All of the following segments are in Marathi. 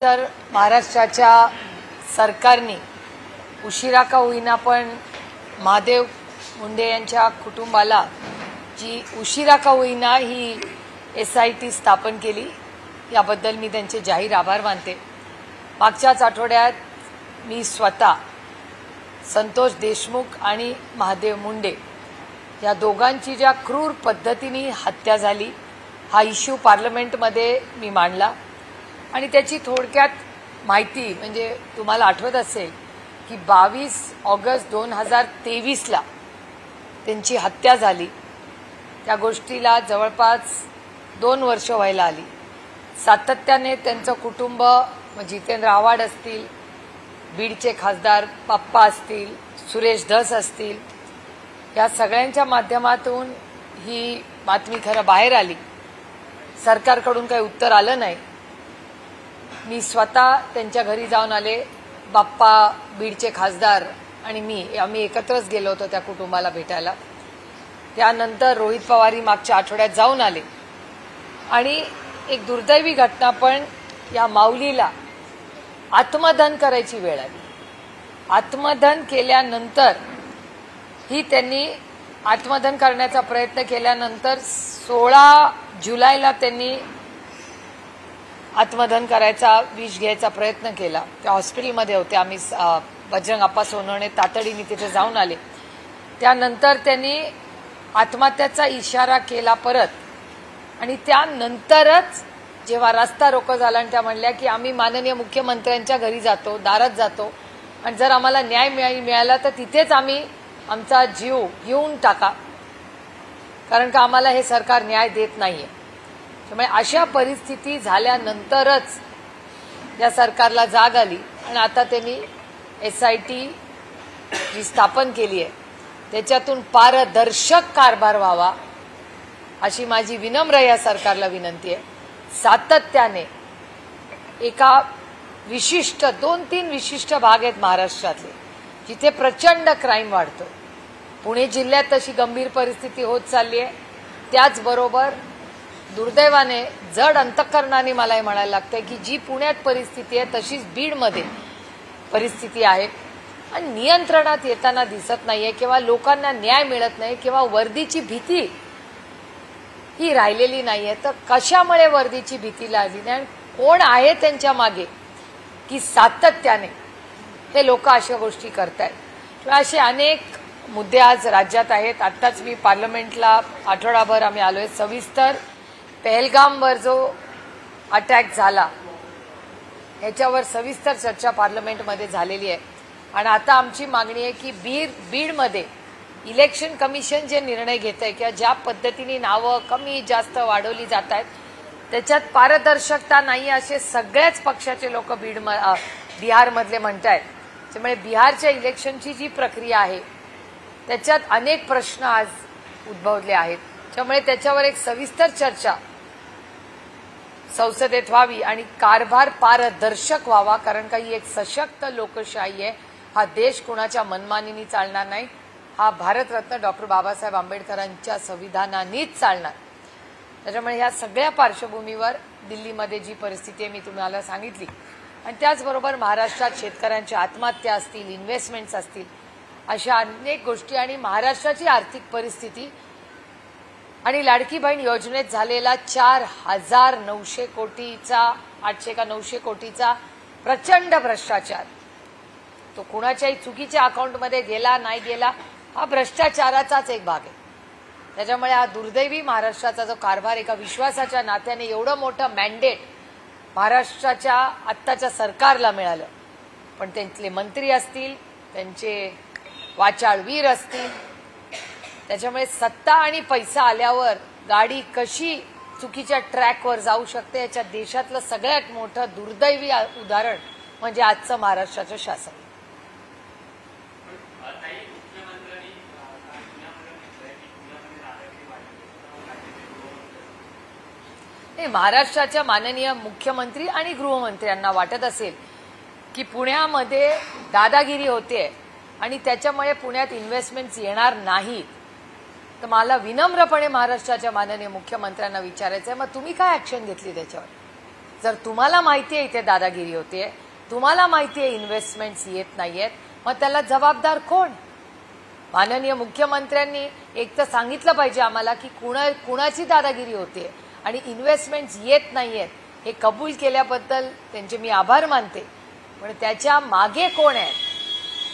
तर महाराष्ट्राच्या सरकारने उशिरा का होईना पण महादेव मुंडे यांच्या कुटुंबाला जी उशिरा का होईना ही SIT स्थापन केली, याबद्दल मी त्यांचे जाहीर आभार मानते। मागच्याच आठवड्यात मी स्वतः संतोष देशमुख आणि महादेव मुंडे या दोघांची ज्या क्रूर पद्धतीने हत्या झाली हा इश्यू पार्लमेंटमध्ये मी मांडला आणि त्याची थोडक्यात माहिती म्हणजे तुम्हाला आठवत असेल की 22 ऑगस्ट 2023 ला त्यांची हत्या झाली। त्या गोष्टीला जवळपास 2 वर्ष व्हायला आली। सातत्याने त्यांचं कुटुंब जितेंद्र आव्हाड असतील, बीडचे खासदार पप्पा असतील, सुरेश धस असतील, या सगळ्यांच्या माध्यमातून ही बातमी खरं बाहेर आली। सरकारकडून काही उत्तर आलं नाही। मी स्वतः त्यांच्या घरी जाऊन आले। बाप्पा, बीडचे खासदार आणि मी आम्ही एकत्रच गेलो होतो त्या कुटुंबाला भेटायला। त्यानंतर रोहित पवारी मागच्या आठवड्यात जाऊन आले आणि एक दुर्दैवी घटना पण या माऊलीला आत्मदहन करायची वेळ आली। आत्मदहन केल्यानंतर ही त्यांनी आत्मदहन करण्याचा प्रयत्न केल्यानंतर 16 जुलैला त्यांनी आत्मदहन करायचा विष घ्यायचा प्रयत्न केला। त्या हॉस्पिटलमध्ये होते। आम्ही बजरंग अप्पा सोनवणे तातडीने तिथे जाऊन आले। त्यानंतर त्यांनी आत्महत्याचा इशारा केला परत आणि त्यानंतरच जेव्हा रस्ता रोको झाला आणि त्या म्हणल्या की आम्ही माननीय मुख्यमंत्र्यांच्या घरी जातो, दारात जातो आणि जर आम्हाला न्याय मिळाला तर तिथेच आम्ही आमचा जीव घेऊन टाका, कारण का आम्हाला हे सरकार न्याय देत नाहीये। त्यामुळे अशा परिस्थिती झाल्यानंतरच या सरकारला जाग आली आणि आता त्यांनी SIT जी स्थापन केली आहे त्याच्यातून पारदर्शक कारभार व्हावा अशी माझी विनम्र या सरकारला विनंती आहे। सातत्याने एका विशिष्ट 2-3 विशिष्ट भाग आहेत महाराष्ट्रातले जिथे प्रचंड क्राईम वाढतो। पुणे जिल्ह्यात तशी गंभीर परिस्थिती होत चालली आहे। त्याचबरोबर दुर्दैवाने जड अंतःकरणाने मला हे म्हणायला लागतंय की जी पुण्यात परिस्थिती आहे तशीच बीडमध्ये परिस्थिती आहे आणि नियंत्रणात येताना दिसत नाहीये किंवा लोकांना न्याय मिळत नाही किंवा वर्दीची भीती ही राहिलेली नाहीये। तर कशामुळे वर्दीची भीती लागली नाही, कोण आहे त्यांच्या मागे की सातत्याने हे लोक अशा गोष्टी करतायत। असे अनेक मुद्दे आज राज्यात आहेत। आत्ताच मी पार्लमेंटला आठवडाभर आम्ही आलोय। सविस्तर पहलगामवर जो अटॅक झाला याच्यावर सविस्तर चर्चा पार्लमेंटमध्ये झालेली आहे आणि आता आमची मागणी आहे की बीडमध्ये इलेक्शन कमिशन जे निर्णय घेत आहे किंवा ज्या पद्धतीने नावं कमी जास्त वाढवली जात आहेत त्याच्यात पारदर्शकता नाही असे सगळ्याच पक्षाचे लोक बिहारमधले म्हणतायत। त्यामुळे बिहारच्या इलेक्शनची जी प्रक्रिया आहे त्याच्यात अनेक प्रश्न आज उद्भवले आहेत। त्यामुळे त्याच्यावर एक सविस्तर चर्चा संसदेत व्हावी आणि कारभार पारदर्शक व्हावा, कारण का ही एक सशक्त लोकशाही आहे। हा देश कुणाच्या मनमानीने चालणार नाही, हा भारतरत्न डॉक्टर बाबासाहेब आंबेडकरांच्या संविधानानेच चालणार। त्याच्यामुळे ह्या सगळ्या पार्श्वभूमीवर दिल्लीमध्ये जी परिस्थिती आहे मी तुम्हाला सांगितली आणि त्याचबरोबर महाराष्ट्रात शेतकऱ्यांच्या आत्महत्या असतील, इन्व्हेस्टमेंट्स असतील, अशा अनेक गोष्टी आणि महाराष्ट्राची आर्थिक परिस्थिती आणि लाडकी बहीण योजनेत झालेला 4,900 कोटीचा 800 का 900 कोटीचा प्रचंड भ्रष्टाचार, तो कुणाच्याही चुकीच्या अकाउंटमध्ये गेला नाही गेला हा भ्रष्टाचाराचाच एक भाग आहे। त्याच्यामुळे हा दुर्दैवी महाराष्ट्राचा जो कारभार एका विश्वासाच्या नात्याने एवढं मोठं मॅन्डेट महाराष्ट्राच्या आत्ताच्या सरकारला मिळालं, पण त्यांचे मंत्री असतील, त्यांचे वाचाळवीर असतील, त्याच्यामुळे सत्ता आणि पैसा आल्यावर गाडी कशी चुकीच्या ट्रॅकवर जाऊ शकते याच्या देशातलं सगळ्यात मोठं दुर्दैवी उदाहरण म्हणजे आजचं महाराष्ट्राचं शासन। महाराष्ट्राच्या माननीय मुख्यमंत्री आणि गृहमंत्र्यांना वाटत असेल की पुण्यामध्ये दादागिरी होते आणि त्याच्यामुळे पुण्यात इन्व्हेस्टमेंट्स येणार नाहीत, तर मला विनम्रपणे महाराष्ट्राच्या माननीय मुख्यमंत्र्यांना विचारायचं आहे मग तुम्ही काय ऍक्शन घेतली त्याच्यावर? जर तुम्हाला माहिती आहे इथे दादागिरी होते, तुम्हाला माहिती आहे इन्व्हेस्टमेंट्स येत नाहीयेत, मग त्याला जबाबदार कोण? माननीय मुख्यमंत्र्यांनी एक तर सांगितलं पाहिजे आम्हाला की कुणाची दादागिरी होते आणि इन्व्हेस्टमेंट्स येत नाहीयेत हे कबूल केल्याबद्दल त्यांचे मी आभार मानते. पण त्याच्या मागे कोण आहे?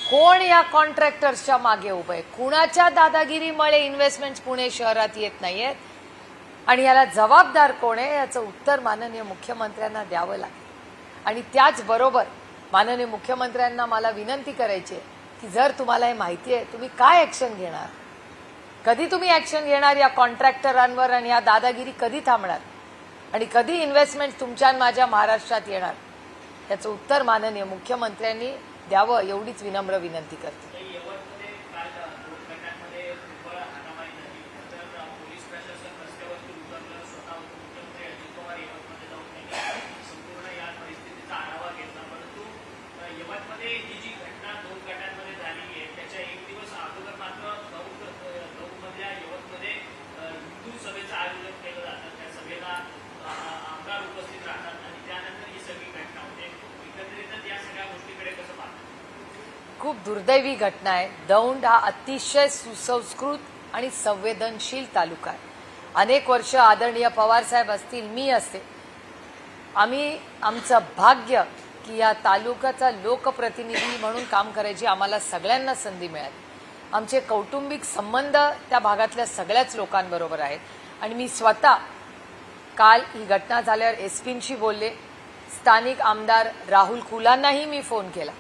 कोण या कॉन्ट्रॅक्टर्सच्या मागे उभं आहे? कुणाच्या दादागिरीमुळे इन्व्हेस्टमेंट्स पुणे शहरात येत नाहीयेत आणि याला जबाबदार कोण आहे याचं उत्तर माननीय मुख्यमंत्र्यांना द्यावं लागेल. आणि त्याचबरोबर माननीय मुख्यमंत्र्यांना मला विनंती करायची आहे की जर तुम्हाला हे माहिती आहे, तुम्ही काय ॲक्शन घेणार? कधी तुम्ही ॲक्शन घेणार या कॉन्ट्रॅक्टरांवर आणि या दादागिरी कधी थांबणार? आणि कधी इन्व्हेस्टमेंट तुमच्या आणि माझ्या महाराष्ट्रात येणार? याचं उत्तर माननीय मुख्यमंत्र्यांनी द्यावं एवढीच विनम्र विनंती करते. खूप दुर्दैवी घटना आहे. दौंड हा अतिशय सुसंस्कृत आणि संवेदनशील तालुका आहे. अनेक वर्ष आदरणीय पवार साहेब असतील, मी असते, आम्ही आमचं भाग्य की या तालुक्याचा लोकप्रतिनिधी म्हणून काम करायची आम्हाला सगळ्यांना संधी मिळाली. आमचे कौटुंबिक संबंध त्या भागातल्या सगळ्याच लोकांबरोबर आहेत आणि मी स्वतः काल ही घटना झाल्यावर एसपींशी बोलले. स्थानिक आमदार राहुल कुलांनाही मी फोन केला.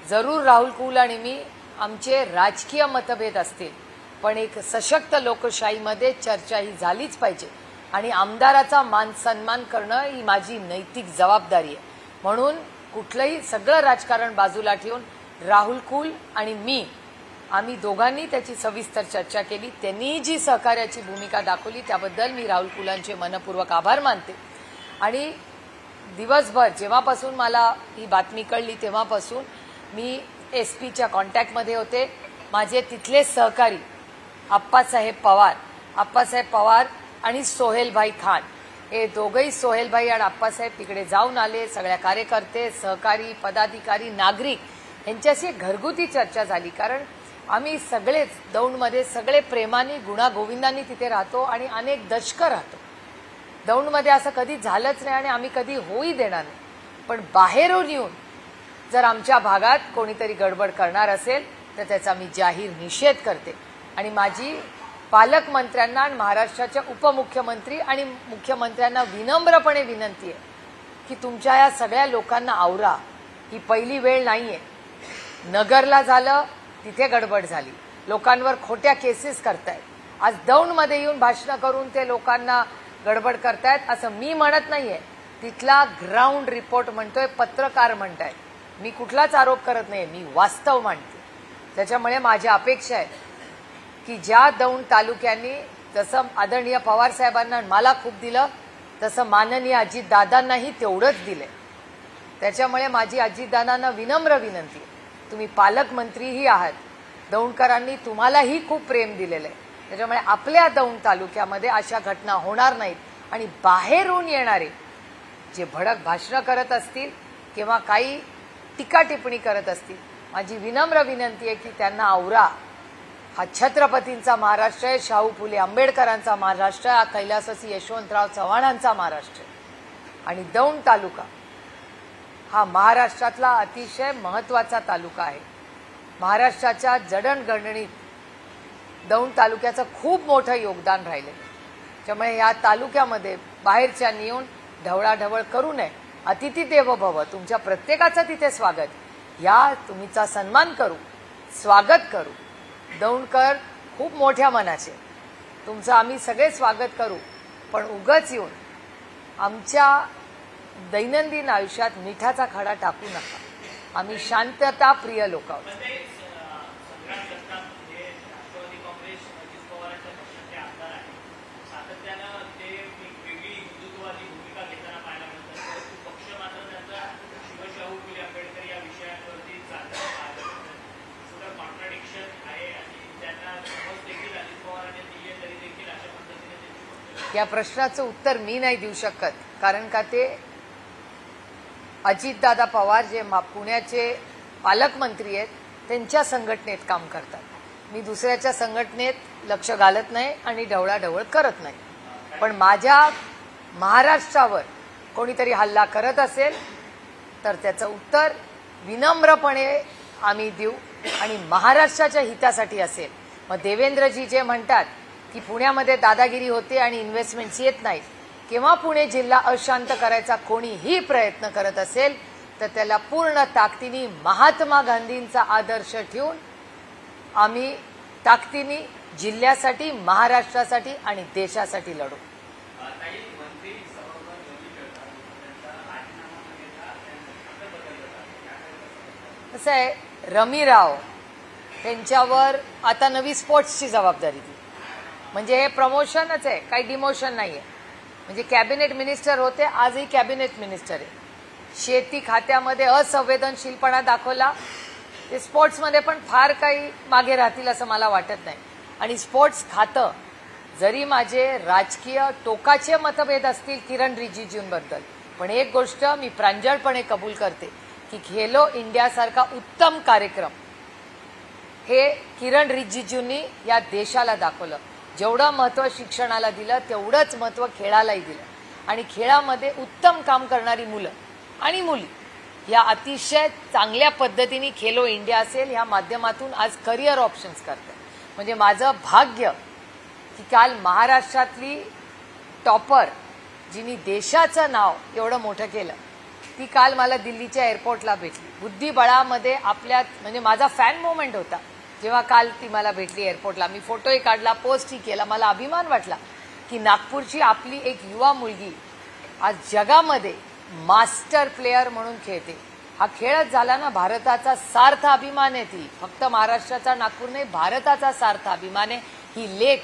जरूर राहुल कुल आणि मी आमचे राजकीय मतभेद असतील, पण एक सशक्त लोकशाहीमध्ये चर्चा ही झालीच पाहिजे आणि आमदाराचा मान सन्मान करणं ही माझी नैतिक जबाबदारी आहे. म्हणून कुठलंही सगळं राजकारण बाजूला ठेवून राहुल कुल आणि मी आम्ही दोघांनी त्याची सविस्तर चर्चा केली. त्यांनी जी सहकार्याची भूमिका दाखवली त्याबद्दल मी राहुल कुलांचे मनपूर्वक आभार मानते. आणि दिवसभर जेव्हापासून मला ही बातमी कळली तेव्हापासून मी एसपीच्या कॉन्टॅक्टमध्ये होते. माझे तिथले सहकारी आप्पासाहेब पवार आणि सोहेलभाई खान हे दोघंही, सोहेलभाई आणि आप्पासाहेब तिकडे जाऊन आले. सगळ्या कार्यकर्ते, सहकारी, पदाधिकारी, नागरिक यांच्याशी घरगुती चर्चा झाली. कारण आम्ही सगळेच दौंडमध्ये सगळे प्रेमाने गुणागोविंदांनी तिथे राहतो आणि अनेक दशकं राहतो. दौंडमध्ये असं कधी झालंच नाही आणि आम्ही कधी होई देणार नाही. पण बाहेरून येऊन जर आमच्या भागात कोणीतरी गडबड करणार असेल तर त्याचा मी जाहीर निषेध करते. आणि माझी पालकमंत्र्यांना आणि महाराष्ट्राच्या उपमुख्यमंत्री आणि मुख्यमंत्र्यांना विनम्रपणे विनंती आहे की तुमच्या या सगळ्या लोकांना आवरा. ही पहिली वेळ नाहीये. नगरला झालं, तिथे गडबड झाली, लोकांवर खोट्या केसेस करतायत. आज दौंडमध्ये येऊन भाषणं करून ते लोकांना गडबड करतायत असं मी म्हणत नाहीये. तिथला ग्राउंड रिपोर्ट म्हणतोय, पत्रकार म्हणतायत. मी कुठलाच आरोप करत नाही, मी वास्तव मांडते. त्याच्यामुळे माझी अपेक्षा आहे की ज्या दौंड तालुक्यांनी जसं आदरणीय पवार साहेबांना मला खूप दिलं तसं माननीय अजितदादांनाही तेवढंच दिले. त्याच्यामुळे माझी अजितदादांना विनम्र विनंती आहे, तुम्ही पालकमंत्रीही आहात, दौंडकरांनी तुम्हालाही खूप प्रेम दिलेलं आहे. त्याच्यामुळे आपल्या दौंड तालुक्यामध्ये अशा घटना होणार नाहीत आणि बाहेरून येणारे जे भडक भाषणं करत असतील किंवा काही टीका टिप्पणी करत असतील, माझी विनम्र विनंती आहे की त्यांना आवरा. हा छत्रपतींचा महाराष्ट्र आहे, शाहू फुले आंबेडकरांचा महाराष्ट्र आहे, हा कैलासवासी यशवंतराव चव्हाणांचा महाराष्ट्र आहे. आणि दौंड तालुका हा महाराष्ट्रातला अतिशय महत्त्वाचा तालुका आहे. महाराष्ट्राच्या जडणघडणीत दौंड तालुक्याचं खूप मोठं योगदान राहिलं. त्यामुळे या तालुक्यामध्ये बाहेरच्यांनी येऊन ढवळाढवळ करू नये. अतिथी देवो भव, तुमच्या प्रत्येकाचं तिथे स्वागत. या तुम्हीचा सन्मान करू, स्वागत करू. दौंडकर खूप मोठ्या मनाचे, तुमचं आम्ही सगळे स्वागत करू. पण उगाच येऊन आमच्या दैनंदिन आयुष्यात मिठाचा खडा टाकू नका. आम्ही शांतता प्रिय लोक आहोत. या प्रश्नाचं उत्तर मी नाही देऊ शकत, कारण का ते अजितदादा पवार जे पुण्याचे पालकमंत्री आहेत त्यांच्या संघटनेत काम करतात. मी दुसऱ्याच्या संघटनेत लक्ष घालत नाही आणि ढवळाढवळ करत नाही. पण माझ्या महाराष्ट्रावर कोणीतरी हल्ला करत असेल तर त्याचं उत्तर विनम्रपणे आम्ही देऊ आणि महाराष्ट्राच्या हितासाठी असेल. मग देवेंद्रजी जे म्हणतात की पुण्यामध्ये दादागिरी होते आणि इन्व्हेस्टमेंट्स येत नाहीत, किंवा पुणे जिल्हा अशांत करायचा कोणीही प्रयत्न करत असेल तर त्याला पूर्ण ताकदीने महात्मा गांधींचा आदर्श ठेवून आम्ही ताकदीने जिल्ह्यासाठी, महाराष्ट्रासाठी आणि देशासाठी लढू. कसं आहे, रमीराव त्यांच्यावर आता नवी स्पोर्ट्सची जबाबदारी दिली. म्हणजे हे प्रमोशनच आहे, काही डिमोशन नाहीये. म्हणजे कॅबिनेट मिनिस्टर होते, आजही कॅबिनेट मिनिस्टर आहे. शेती खात्यामध्ये असंवेदनशीलपणा दाखवला, ते स्पोर्ट्समध्ये पण फार काही मागे राहतील असं मला वाटत नाही. आणि स्पोर्ट्स खातं, जरी माझे राजकीय टोकाचे मतभेद असतील किरण रिजिजूंबद्दल, पण एक गोष्ट मी प्रांजळपणे कबूल करते की खेलो इंडियासारखा उत्तम कार्यक्रम हे किरण रिजिजूंनी या देशाला दाखवलं. जेवढं महत्त्व शिक्षणाला दिलं तेवढंच महत्त्व खेळालाही दिलं. आणि खेळामध्ये उत्तम काम करणारी मुलं आणि मुली या अतिशय चांगल्या पद्धतीने खेलो इंडिया असेल ह्या माध्यमातून आज करिअर ऑप्शन्स करतात. म्हणजे माझं भाग्य की काल महाराष्ट्रातली टॉपर जिनी देशाचं नाव एवढं मोठं केलं ती काल मला दिल्लीच्या एअरपोर्टला भेटली. बुद्धिबळामध्ये आपल्यात म्हणजे माझा फॅन मोमेंट होता जेव्हा काल ती मला भेटली एअरपोर्टला. मी फोटोही काढला, पोस्टही केला. मला अभिमान वाटला की नागपूरची आपली एक युवा मुलगी आज जगामध्ये मास्टर प्लेयर म्हणून खेळते. हा खेळच झाला ना भारताचा सार्थ अभिमान आहे. ती फक्त महाराष्ट्राचा, नागपूर नाही, भारताचा सार्थ अभिमान आहे. ही लेख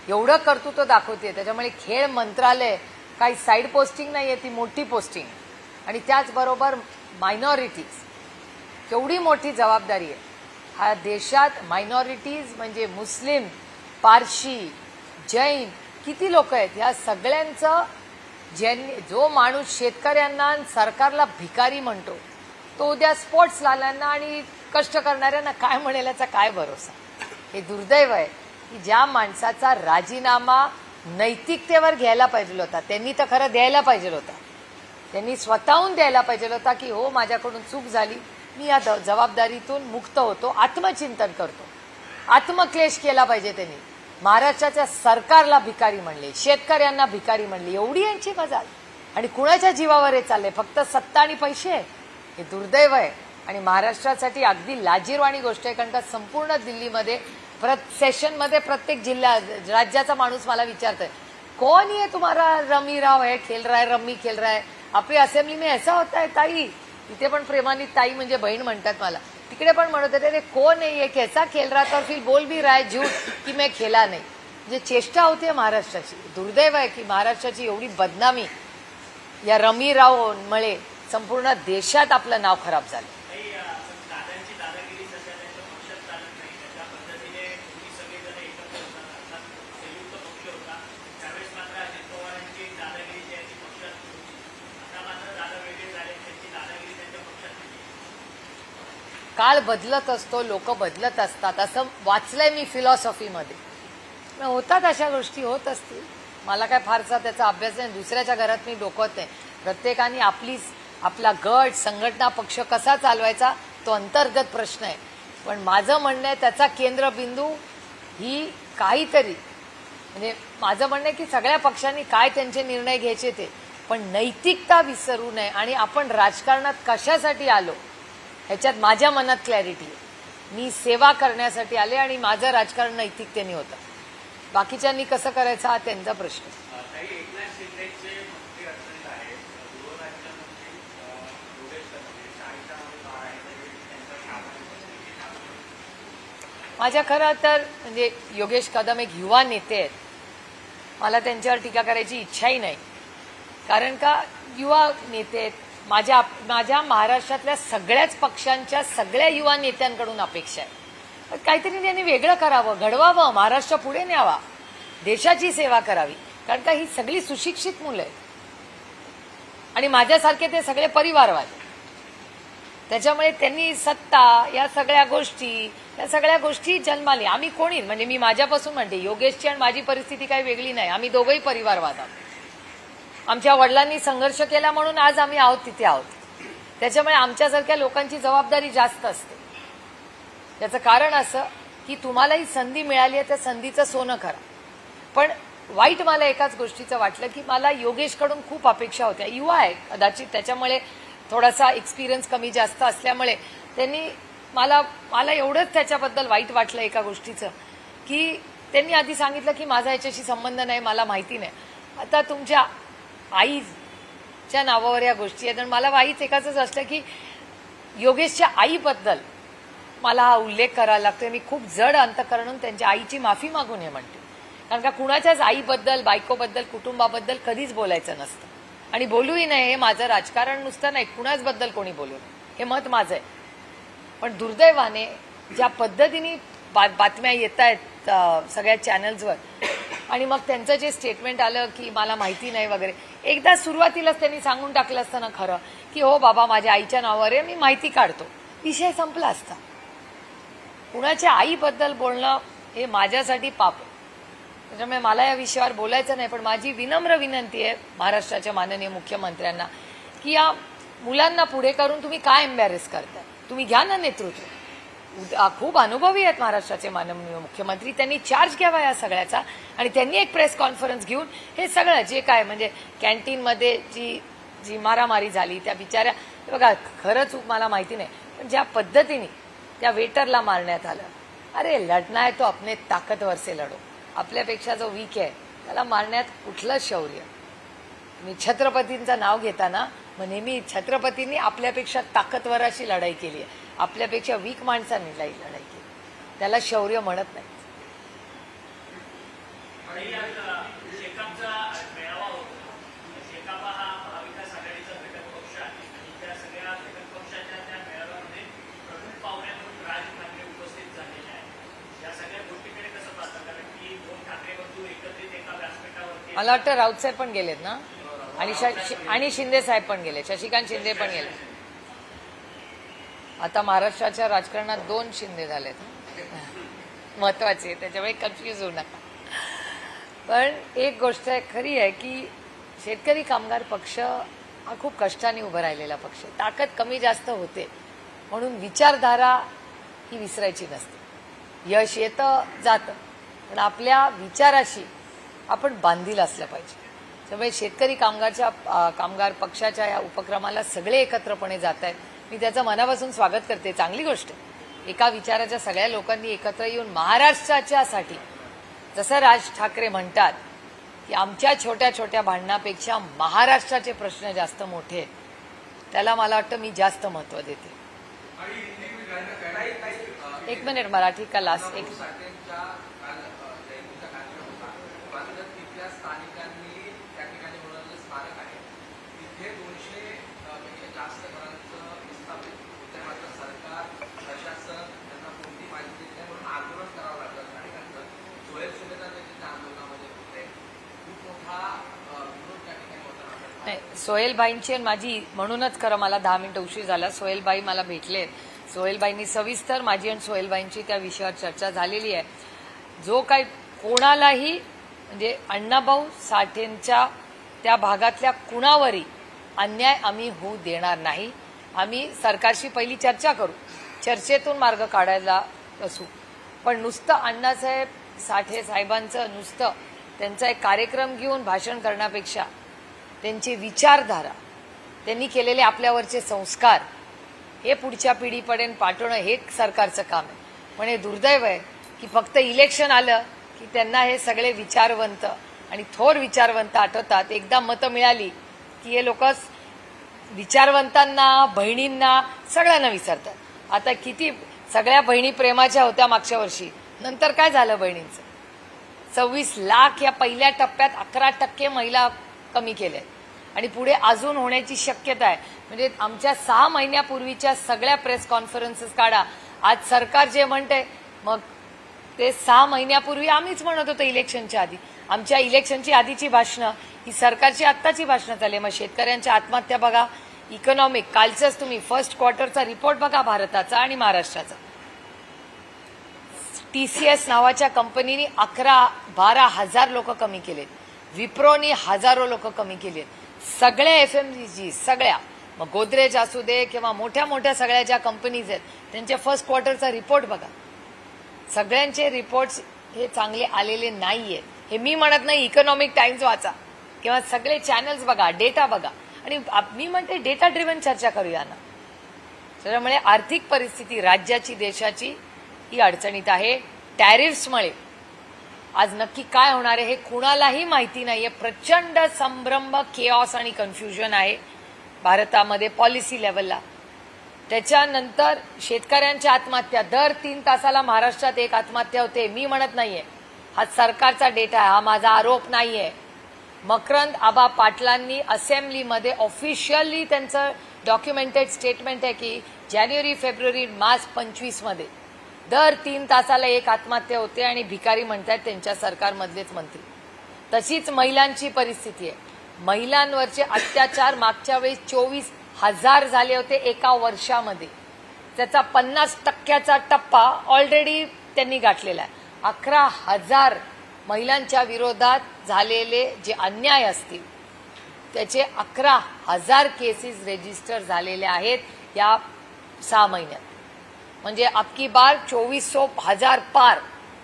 एवढं कर्तृत्व दाखवते. त्याच्यामुळे खेळ मंत्रालय काही साईड पोस्टिंग नाहीये, ती मोठी पोस्टिंग. आणि त्याचबरोबर मायनॉरिटीज, केवढी मोठी जबाबदारी आहे. हा देशात मायनॉरिटीज म्हणजे मुस्लिम, पारशी, जैन किती लोक आहेत. ह्या सगळ्यांचं जो माणूस शेतकऱ्यांना सरकारला भिकारी म्हणतो तो उद्या स्पोर्ट्स लाल्यांना आणि कष्ट करणाऱ्यांना काय म्हणेल याचा काय भरोसा. हे दुर्दैव आहे की ज्या माणसाचा राजीनामा नैतिकतेवर घ्यायला पाहिजे होता त्यांनी तर खरं द्यायला पाहिजे होता. त्यांनी स्वतःहून द्यायला पाहिजे होता की हो माझ्याकडून चूक झाली, मी या जबाबदारीतून मुक्त होतो, आत्मचिंतन करतो. आत्मक्लेश केला पाहिजे त्यांनी. महाराष्ट्राच्या सरकारला भिकारी म्हणले, शेतकऱ्यांना भिकारी म्हणले, एवढी यांची मजाल. आणि कुणाच्या जीवावर हे चाललंय? फक्त सत्ता आणि पैसे. हे दुर्दैव आहे आणि महाराष्ट्रासाठी अगदी लाजिरवाणी गोष्ट आहे. कारण का संपूर्ण दिल्लीमध्ये सेशनमध्ये प्रत्येक जिल्हा राज्याचा माणूस मला विचारतोय कौन ये तुम्हारा रमीराव है, खेल रहा है, रम्मी खेल रहा है, आपली असेंब्ली में ऐसा होता है ताई. इथे पण प्रेमाने ताई म्हणजे बहीण म्हणतात मला. तिकडे पण म्हणत होते रे कोण आहे, कैसा खेल रहा था, फिर बोल भी रहा है झूठ की मैं खेला नाही. म्हणजे चेष्टा होते महाराष्ट्राची. दुर्दैव आहे की महाराष्ट्राची एवढी बदनामी या रमीरावमुळे संपूर्ण देशात आपलं नाव खराब झालं. काळ बदलत असतो, लोक बदलत असतात असं वाचलंय मी फिलॉसॉफीमध्ये. होतात अशा गोष्टी, होत असतील. मला काय फारसा त्याचा अभ्यास नाही. दुसऱ्याच्या घरात मी डोकवत नाही. प्रत्येकाने आपला गट, संघटना, पक्ष कसा चालवायचा तो अंतर्गत प्रश्न आहे. पण माझं म्हणणं आहे त्याचा केंद्रबिंदू ही काहीतरी म्हणजे माझं म्हणणं आहे की सगळ्या पक्षांनी काय त्यांचे निर्णय घ्यायचे ते, पण नैतिकता विसरू नये. आणि आपण राजकारणात कशासाठी आलो ह्याच्यात माझ्या मनात क्लॅरिटी आहे. मी सेवा करण्यासाठी आले आणि माझं राजकारण नैतिकतेने होतं. बाकीच्यांनी कसं करायचं हा त्यांचा प्रश्न. माझ्या खरं तर म्हणजे योगेश कदम एक युवा नेते आहेत. मला त्यांच्यावर टीका करायची इच्छाही नाही. कारण का युवा नेते आहेत. माझ्या महाराष्ट्रातल्या सगळ्याच पक्षांच्या सगळ्या युवा नेत्यांकडून अपेक्षा आहे काहीतरी त्यांनी वेगळं करावं, घडवावं, महाराष्ट्र पुढे न्यावा, देशाची सेवा करावी. कारण का ही सगळी सुशिक्षित मुलं आहेत आणि माझ्यासारखे ते सगळे परिवारवाद. त्याच्यामुळे त्यांनी सत्ता या सगळ्या गोष्टी जन्माली. आम्ही कोणी म्हणजे मी माझ्यापासून म्हणते, योगेशची आणि माझी परिस्थिती काही वेगळी नाही. आम्ही दोघंही परिवारवाद आहोत. आमच्या वडिलांनी संघर्ष केला म्हणून आज आम्ही आहोत तिथे आहोत. त्याच्यामुळे आमच्यासारख्या लोकांची जबाबदारी जास्त असते. त्याचं कारण असं की तुम्हालाही संधी मिळाली आहे, त्या संधीचं सोनं करा. पण वाईट मला एकाच गोष्टीचं वाटलं की मला योगेशकडून खूप अपेक्षा होत्या. युवा आहे कदाचित, त्याच्यामुळे थोडासा एक्सपिरियन्स कमी जास्त असल्यामुळे त्यांनी मला एवढंच त्याच्याबद्दल वाईट वाटलं एका गोष्टीचं की त्यांनी आधी सांगितलं की माझा याच्याशी संबंध नाही, मला माहिती नाही. आता तुमच्या आईच्या नावावर या गोष्टी आहेत. आणि मला वाईच एकाच असलं की योगेशच्या आईबद्दल मला हा उल्लेख करायला लागतोय. मी खूप जड अंतकरणून त्यांच्या आईची माफी मागून हे म्हणते. कारण का कुणाच्याच आईबद्दल, बायकोबद्दल, कुटुंबाबद्दल कधीच बोलायचं नसतं. आणि बोलूही नाही. हे माझं राजकारण नुसतं नाही, कुणाच बद्दल कोणी बोलू नये, हे मत माझं आहे. पण दुर्दैवाने ज्या पद्धतीने बातम्या येत आहेत सगळ्या चॅनल्सवर, आणि मग त्यांचं जे स्टेटमेंट आलं की मला माहिती नाही वगैरे, एकदा सुरुवातीलाच त्यांनी सांगून टाकलं असतं ना खरं की हो बाबा माझ्या आईच्या नावावर आहे, मी माहिती काढतो, विषय संपला असता. कुणाच्या आईबद्दल बोलणं हे माझ्यासाठी पाप आहे. त्याच्यामुळे मला या विषयावर बोलायचं नाही. पण माझी विनम्र विनंती आहे महाराष्ट्राच्या माननीय मुख्यमंत्र्यांना की या मुलांना पुढे करून तुम्ही काय एम्बॅरेस करताय? तुम्ही घ्या ना नेतृत्व. खूप अनुभवी आहेत महाराष्ट्राचे माननीय मुख्यमंत्री. त्यांनी चार्ज घ्यावा या सगळ्याचा. आणि त्यांनी एक प्रेस कॉन्फरन्स घेऊन हे सगळं जे काय म्हणजे कॅन्टीनमध्ये जी मारामारी झाली त्या बिचाऱ्या, बघा खरं चूक मला माहिती नाही, पण ज्या पद्धतीने त्या वेटरला मारण्यात आलं, अरे लढना है तो अपने ताकतवर से लढो. आपल्यापेक्षा जो वीक आहे त्याला मारण्यात कुठलं शौर्य? मी छत्रपतींचं नाव घेताना मग नेहमी छत्रपतींनी आपल्यापेक्षा ताकदवराशी लढाई केली आहे, आपल्यापेक्षा वीक माणसांनी लढाई केली, त्याला शौर्य म्हणत नाही. मला वाटतं राऊत साहेब पण गेलेत ना, आणि शिंदे साहेब पण गेले, शशिकांत शिंदे पण गेले. आता महाराष्ट्राच्या राजकारणात 2 शिंदे झालेत, महत्वाचे, त्याच्यामुळे कन्फ्युज होऊ नका. पण एक गोष्ट खरी आहे की शेतकरी कामगार पक्ष हा खूप कष्टाने उभं राहिलेला पक्ष. ताकद कमी जास्त होते म्हणून विचारधारा ही विसरायची नसते. यश येतं जातं, पण आपल्या विचाराशी आपण बांधील असलं पाहिजे. त्यामुळे शेतकरी कामगार पक्षाच्या या उपक्रमाला सगळे एकत्रपणे जात आहेत. मी त्याचं मनापासून स्वागत करते, चांगली गोष्ट आहे. एका विचाराच्या सगळ्या लोकांनी एकत्र येऊन महाराष्ट्राच्यासाठी, जसं राज ठाकरे म्हणतात की आमच्या छोट्या छोट्या भांडणापेक्षा महाराष्ट्राचे प्रश्न जास्त मोठे आहेत, त्याला मला वाटतं मी जास्त महत्त्व देते. एक मिनिट, मराठी का लास्ट एक सोहेलबाईंची आणि माझी, म्हणूनच खरं मला 10 मिनिटं उशीर झाला. सोहेलबाई मला भेटले, सोहेलबाईंनी सविस्तर माझी आणि सोहेलबाईंची त्या विषयावर चर्चा झालेली आहे. जो काही कोणालाही म्हणजे अण्णाभाऊ साठेंच्या त्या भागातल्या कुणावरही अन्याय आम्ही होऊ देणार नाही. आम्ही सरकारशी पहिली चर्चा करू, चर्चेतून मार्ग काढायला असू. पण नुसतं अण्णासाहेब साठे साहेबांचं नुसतं त्यांचा एक कार्यक्रम घेऊन भाषण करण्यापेक्षा त्यांची विचारधारा, त्यांनी केलेले आपल्यावरचे संस्कार हे पुढच्या पिढीपर्यंत पाठवणं हे सरकारचं काम आहे. पण हे दुर्दैव आहे की फक्त इलेक्शन आलं की त्यांना हे सगळे विचारवंत आणि थोर विचारवंत आठवतात. एकदा मतं मिळाली की हे लोक विचारवंतांना, बहिणींना, सगळ्यांना विसरतात. आता किती सगळ्या बहिणी प्रेमाच्या होत्या मागच्या वर्षी, नंतर काय झालं बहिणींचं? 26 लाख या पहिल्या टप्प्यात 11% महिला कमी केले आणि पुढे अजून होण्याची शक्यता आहे. म्हणजे आमच्या 6 महिन्यापूर्वीच्या सगळ्या प्रेस कॉन्फरन्सेस काढा. आज सरकार जे म्हणते, मग ते 6 महिन्यापूर्वी आम्हीच म्हणत होतो इलेक्शनच्या आधी. आमच्या इलेक्शनची आधीची भाषणं ही सरकारची आत्ताची भाषणं चालली. मग शेतकऱ्यांच्या आत्महत्या बघा, इकॉनॉमिक कालचंच तुम्ही फर्स्ट क्वार्टरचा रिपोर्ट बघा भारताचा आणि महाराष्ट्राचा. TCS नावाच्या कंपनीने 11-12 हजार लोक कमी केलेत. विप्रोनी हजारो लोक कमी केलेत. सगळ्या FMCG सगळ्या, मग गोदरेज असू दे किंवा मोठ्या मोठ्या सगळ्या ज्या कंपनीज आहेत त्यांचे फर्स्ट क्वार्टरचा रिपोर्ट बघा. सगळ्यांचे रिपोर्ट्स हे चांगले आलेले नाहीये. हे मी म्हणत नाही, इकॉनॉमिक टाइम्स वाचा किंवा सगळे चॅनल्स बघा, डेटा बघा. आणि मी म्हणते डेटा ड्रिव्हन चर्चा करूया ना. त्यामुळे आर्थिक परिस्थिती राज्याची देशाची ही अडचणीत आहे. टॅरिफ्समुळे आज नक्की काय होणार आहे हे कुणालाही माहिती नाहीये. प्रचंड संभ्रम, केऑस आणि कन्फ्युजन आहे भारतामध्ये पॉलिसी लेवलला. त्याच्यानंतर शेतकऱ्यांच्या आत्महत्या, दर 3 तासाला महाराष्ट्रात एक आत्महत्या होते. मी म्हणत नाहीये, हा सरकारचा डेटा आहे, हा माझा आरोप नाहीये. मकरंद आबा पाटलांनी असेंब्लीमध्ये ऑफिशियली त्यांचं डॉक्युमेंटेड स्टेटमेंट आहे की जानेवारी, फेब्रुवारी, मार्च 25 मध्ये दर 3 तासाला एक आत्महत्या होते आणि भिकारी म्हणतात त्यांच्या सरकारमधलेच मंत्री. तशीच महिलांची परिस्थिती आहे. महिलांवरचे अत्याचार मागच्या वेळी 24,000 झाले होते एका वर्षामध्ये. त्याचा 50% टप्पा ऑलरेडी त्यांनी गाठलेला आहे. 11,000 महिलांच्या विरोधात झालेले जे अन्याय असतील त्याचे 11,000 केसेस रजिस्टर झालेले आहेत या 6 महिन्यात. म्हणजे अबकी बार 24,000 पार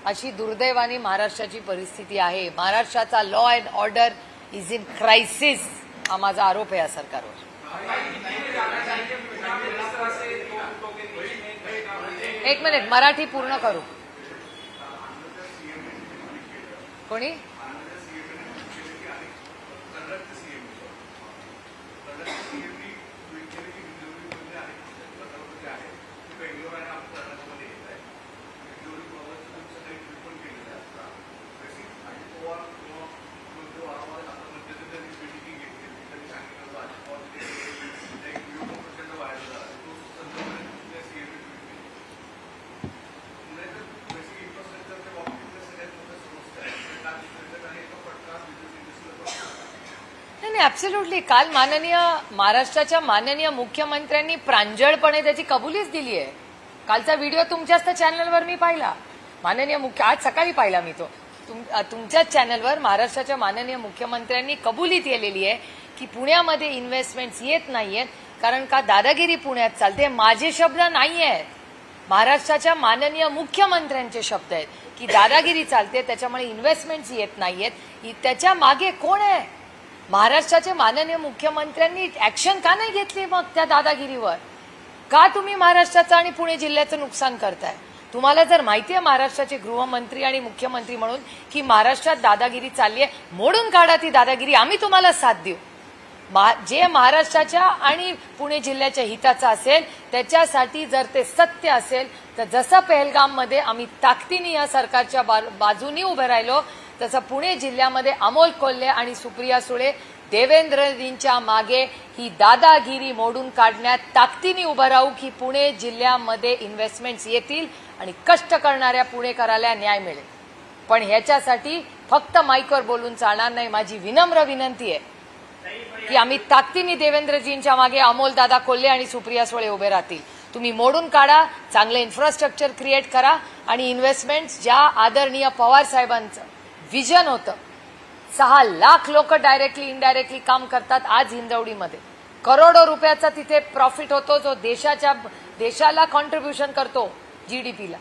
अशी दुर्दैवाने महाराष्ट्राची परिस्थिती आहे. महाराष्ट्राचा law and order is in crisis, हा माझा आरोप आहे या सरकारवर. एक मिनिट, मराठी पूर्ण करू. कोणी ऍब्सोल्युटली. काल महाराष्ट्राच्या माननीय मुख्यमंत्र्यांनी प्रांजळपणे त्याची कबुलीच दिली आहे. कालचा व्हिडिओ तुमच्याच चॅनलवर मी पाहिला. आज सकाळी पाहिला मी तो. तुमच्याच चॅनलवर महाराष्ट्राच्या माननीय मुख्यमंत्र्यांनी कबुली केलेली आहे की पुण्यामध्ये इन्व्हेस्टमेंट्स येत नाहीयेत कारण का दादागिरी पुण्यात चालते. माझे शब्द नाही आहेत, महाराष्ट्राच्या माननीय मुख्यमंत्र्यांचे शब्द आहेत की दादागिरी चालते त्याच्यामुळे इन्व्हेस्टमेंट्स येत नाहीयेत. त्याच्या मागे कोण आहे? महाराष्ट्राचे माननीय मुख्यमंत्र्यांनी ऍक्शन का नाही घेतली मग त्या दादागिरीवर? का तुम्ही महाराष्ट्राचं आणि पुणे जिल्ह्याचं नुकसान करताय? तुम्हाला जर माहिती आहे महाराष्ट्राचे गृहमंत्री आणि मुख्यमंत्री म्हणून की महाराष्ट्रात दादागिरी चालली आहे, मोडून काढा ती दादागिरी, आम्ही तुम्हाला साथ देऊ. जे महाराष्ट्राच्या आणि पुणे जिल्ह्याच्या हिताचं असेल त्याच्यासाठी जर ते सत्य असेल तर जसं पहलगाममध्ये आम्ही ताकदीने या सरकारच्या बाजूनी उभे राहिलो तसं पुणे जिल्ह्यामध्ये अमोल कोल्हे आणि सुप्रिया सुळे देवेंद्रजींच्या मागे ही दादागिरी मोडून काढण्यात ताकदीने उभं राहू की पुणे जिल्ह्यामध्ये इन्व्हेस्टमेंट्स येतील आणि कष्ट करणाऱ्या पुणेकराला न्याय मिळेल. पण ह्याच्यासाठी फक्त माईकवर बोलून चालणार नाही. माझी विनम्र विनंती आहे की आम्ही ताकदीने देवेंद्रजींच्या मागे अमोल दादा कोल्हे आणि सुप्रिया सुळे उभे राहतील. तुम्ही मोडून काढा, चांगलं इन्फ्रास्ट्रक्चर क्रिएट करा आणि इन्व्हेस्टमेंट्स ज्या आदरणीय पवार साहेबांचं विजन होतं. 6 लाख लोक डायरेक्टली इनडायरेक्टली काम करतात आज हिंजवडीमध्ये. करोडो रुपयाचा तिथे प्रॉफिट होतो जो देशाला कॉन्ट्रीब्युशन करतो GDPला.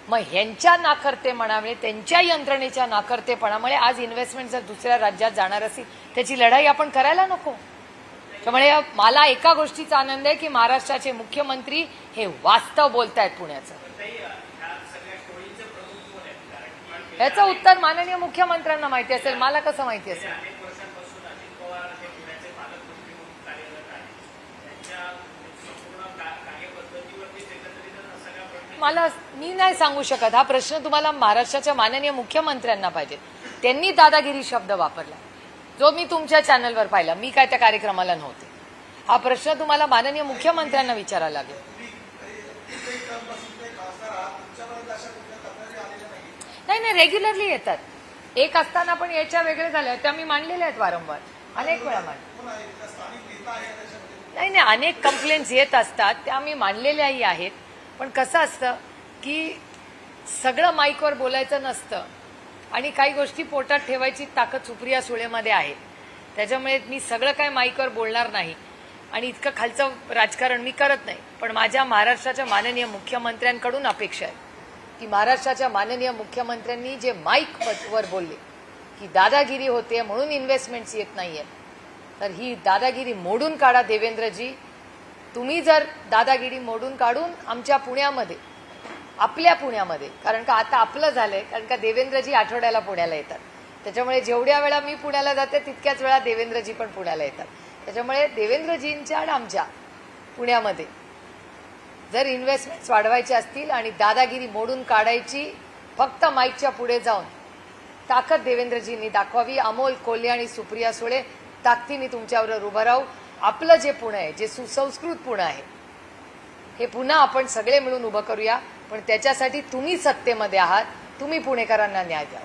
मग ह्यांच्या नाकर्तेपणामुळे, त्यांच्या यंत्रणेच्या नाकर्तेपणामुळे आज इन्व्हेस्टमेंट जर दुसऱ्या राज्यात जाणार असेल त्याची लढाई आपण करायला नको. त्यामुळे मला एका गोष्टीचा आनंद आहे की महाराष्ट्राचे मुख्यमंत्री हे वास्तव बोलतायत पुण्याचं. याचं उत्तर माननीय मुख्यमंत्र्यांना माहिती असेल, मला कसं माहिती असेल? मी नाही सांगू शकत. हा प्रश्न तुम्हाला महाराष्ट्राच्या माननीय मुख्यमंत्र्यांना पाहिजे. त्यांनी दादागिरी शब्द वापरला जो मी तुमच्या चॅनलवर पाहिला. मी काय त्या कार्यक्रमाला नव्हते. हा प्रश्न तुम्हाला माननीय मुख्यमंत्र्यांना विचारायला लागेल. नाही, रेग्युलरली येतात. एक असताना पण याच्या वेगळे झाले त्या मी मांडलेल्या आहेत वारंवार, अनेक वेळा नाही, अनेक कंप्लेंट्स येत असतात त्या मी मांडलेल्याही आहेत. पण कसं असतं की सगळं माईकवर बोलायचं नसतं आणि काही गोष्टी पोटात ठेवायची ताकद सुप्रिया सुळेमध्ये आहे. त्याच्यामुळे मी सगळं काय माईकवर बोलणार नाही आणि इतकं खालचं राजकारण मी करत नाही. पण माझ्या महाराष्ट्राच्या माननीय मुख्यमंत्र्यांकडून अपेक्षा आहे की महाराष्ट्राच्या माननीय मुख्यमंत्र्यांनी जे माईकवर बोलले की दादागिरी होते म्हणून इन्व्हेस्टमेंट्स येत नाहीये, तर ही दादागिरी मोडून काढा देवेंद्रजी. तुम्ही जर दादागिरी मोडून काढून आमच्या पुण्यामध्ये, आपल्या पुण्यामध्ये, कारण का आता आपलं झालंय, कारण का देवेंद्रजी आठवड्याला पुण्याला येतात. त्याच्यामुळे जेवढ्या वेळा मी पुण्याला जाते तितक्याच वेळा देवेंद्रजी पण पुण्याला येतात. त्याच्यामुळे देवेंद्रजींच्या आणि आमच्या पुण्यामध्ये जर इन्व्हेस्टमेंट्स वाढवायचे असतील आणि दादागिरी मोडून काढायची फक्त माईकच्या पुढे जाऊन ताकद देवेंद्रजींनी दाखवावी. अमोल कोल्हे आणि सुप्रिया सुळे ताकदीने तुमच्यावर उभं राहू. आपलं जे पुणे आहे, जे सुसंस्कृत पुणे आहे, हे पुन्हा आपण सगळे मिळून उभं करूया. पण त्याच्यासाठी तुम्ही सत्तेमध्ये आहात, तुम्ही पुणेकरांना न्याय द्या.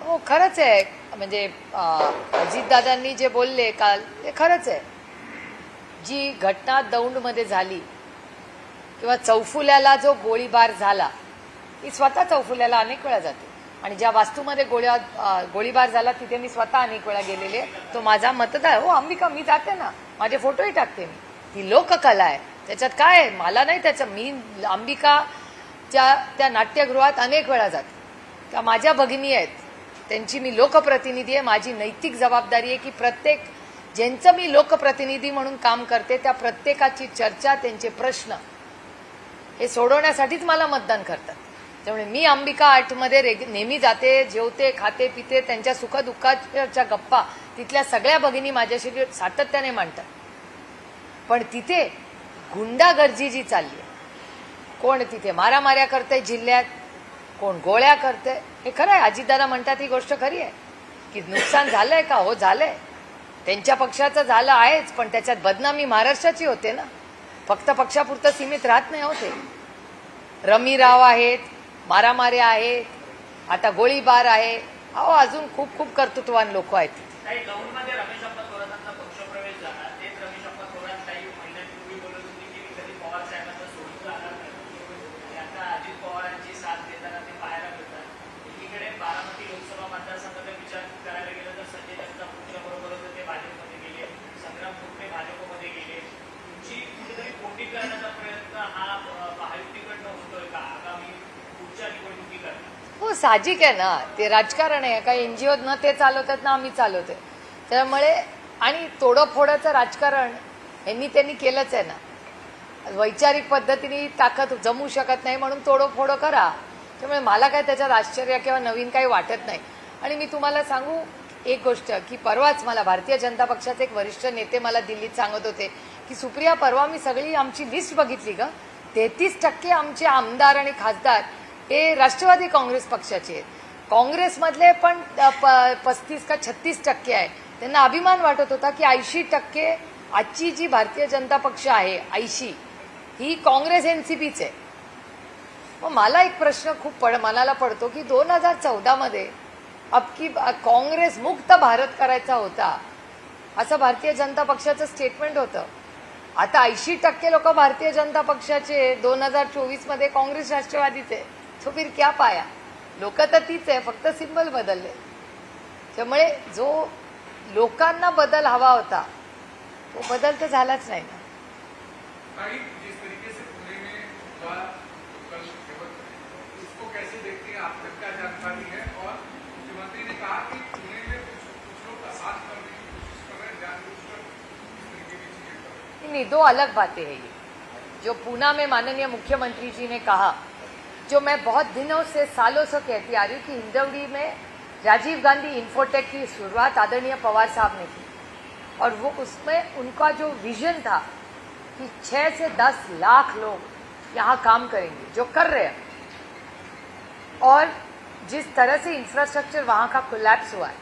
हो, खरंच आहे. म्हणजे अजितदादांनी जे बोलले काल ते खरंच आहे. जी घटना दौंडमध्ये झाली किंवा चौफुल्याला जो गोळीबार झाला, ती स्वतः चौफुल्याला अनेक वेळा जाते आणि ज्या वास्तूमध्ये गोळीबार झाला तिथे मी स्वतः अनेक वेळा गेलेले. तो माझा मतदार. हो अंबिका, मी जाते ना, माझे फोटोही टाकते मी. ती लोककला आहे, त्याच्यात काय आहे, मला नाही त्याचं. मी अंबिकाच्या त्या नाट्यगृहात अनेक वेळा जाते. त्या माझ्या भगिनी आहेत, त्यांची मी लोकप्रतिनिधी आहे. माझी नैतिक जबाबदारी आहे की प्रत्येक ज्यांचं मी लोकप्रतिनिधी म्हणून काम करते त्या प्रत्येकाची चर्चा, त्यांचे प्रश्न हे सोडवण्यासाठीच मला मतदान करतात. त्यामुळे मी अंबिका आर्टमध्ये नेहमी जाते, जेवते, खाते, पिते. त्यांच्या सुखदुःखाच्या गप्पा तिथल्या सगळ्या भगिनी माझ्याशी सातत्याने मांडतात. पण तिथे गुंडागर्दी जी चालली आहे, कोण तिथे मारामाऱ्या करतंय जिल्ह्यात, कोण गोळ्या करतंय, हे खरं आहे. अजितदादा म्हणतात ही गोष्ट खरी आहे की नुकसान झालंय का? हो झालंय, त्यांच्या पक्षाचं झालं आहेच, पण त्याच्यात बदनामी महाराष्ट्राची होते ना. फक्त पक्षापुरतं सीमित राहत नाही होते. रमीराव आहेत, मारामाऱ्या आहेत, आता गोळीबार आहे. अहो अजून खूप खूप कर्तृत्ववान लोक आहेत. हो साहजिक आहे ना, ते राजकारण आहे. काही एनजीओ न ते चालवतात ना आम्ही चालवतोय. त्यामुळे आणि तोडफोडाचं राजकारण त्यांनी केलंच आहे ना. वैचारिक पद्धतीने ताकद जमू शकत नाही म्हणून तोडफोड करा. त्यामुळे मला काय त्याच्यात आश्चर्य किंवा नवीन काही वाटत नाही. आणि मी तुम्हाला सांगू एक गोष्ट की परवाच मला भारतीय जनता पक्षाचे एक वरिष्ठ नेते मला दिल्लीत सांगत होते की सुप्रिया, परवा मी सगळी आमची लिस्ट बघितली ग, 33% आमचे आमदार आणि खासदार हे राष्ट्रवादी काँग्रेस पक्षाचे आहेत. काँग्रेसमधले पण 35 का 36% आहे. त्यांना अभिमान वाटत होता की 80% आजची जी भारतीय जनता पक्ष आहे 80 ही काँग्रेस एनसीपीच आहे. मग मला एक प्रश्न खूप मनाला पडतो की 2014 मध्ये अबकी काँग्रेस मुक्त भारत करायचा होता असं भारतीय जनता पक्षाचं स्टेटमेंट होतं. आता 80% लोक भारतीय जनता पक्षाचे, 2024 मध्ये काँग्रेस राष्ट्रवादीचे. तो फिर क्या पाया? लोक तर तीच आहे, फक्त सिंबल बदलले. त्यामुळे जो लोकांना बदल हवा होता तो बदल तर झालाच नाही ना. नहीं, दो अलग बातें हैं ये. जो पूना में माननीय मुख्यमंत्री जी ने कहा, जो मैं बहुत दिनों से, सालों से कहती आ रही हूँ कि हिंदौड़ी में राजीव गांधी इन्फोटेक की शुरुआत आदरणीय पवार साहब ने की और वो उसमें उनका जो विजन था कि 6 से 10 लाख लोग यहाँ काम करेंगे, जो कर रहे हैं। और जिस तरह से इंफ्रास्ट्रक्चर वहाँ का कोलैप्स हुआ है,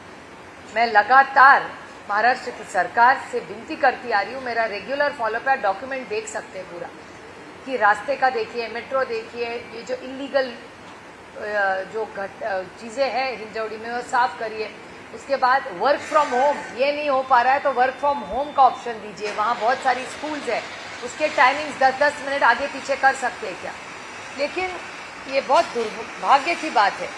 मैं लगातार महाराष्ट्र की सरकार से विनती करती आ रही हूँ। मेरा रेगुलर फॉलोअप है, डॉक्यूमेंट देख सकते हैं पूरा, कि रास्ते का देखिए, मेट्रो देखिए, ये जो इलीगल जो चीज़ें हैं हिंजौड़ी में वो साफ करिए। उसके बाद वर्क फ्रॉम होम, ये नहीं हो पा रहा है तो वर्क फ्रॉम होम का ऑप्शन दीजिए। वहाँ बहुत सारी स्कूल्स है, उसके टाइमिंग्स 10-10 मिनट आगे पीछे कर सकते हैं क्या। लेकिन ये बहुत दुर्भाग्य की बात है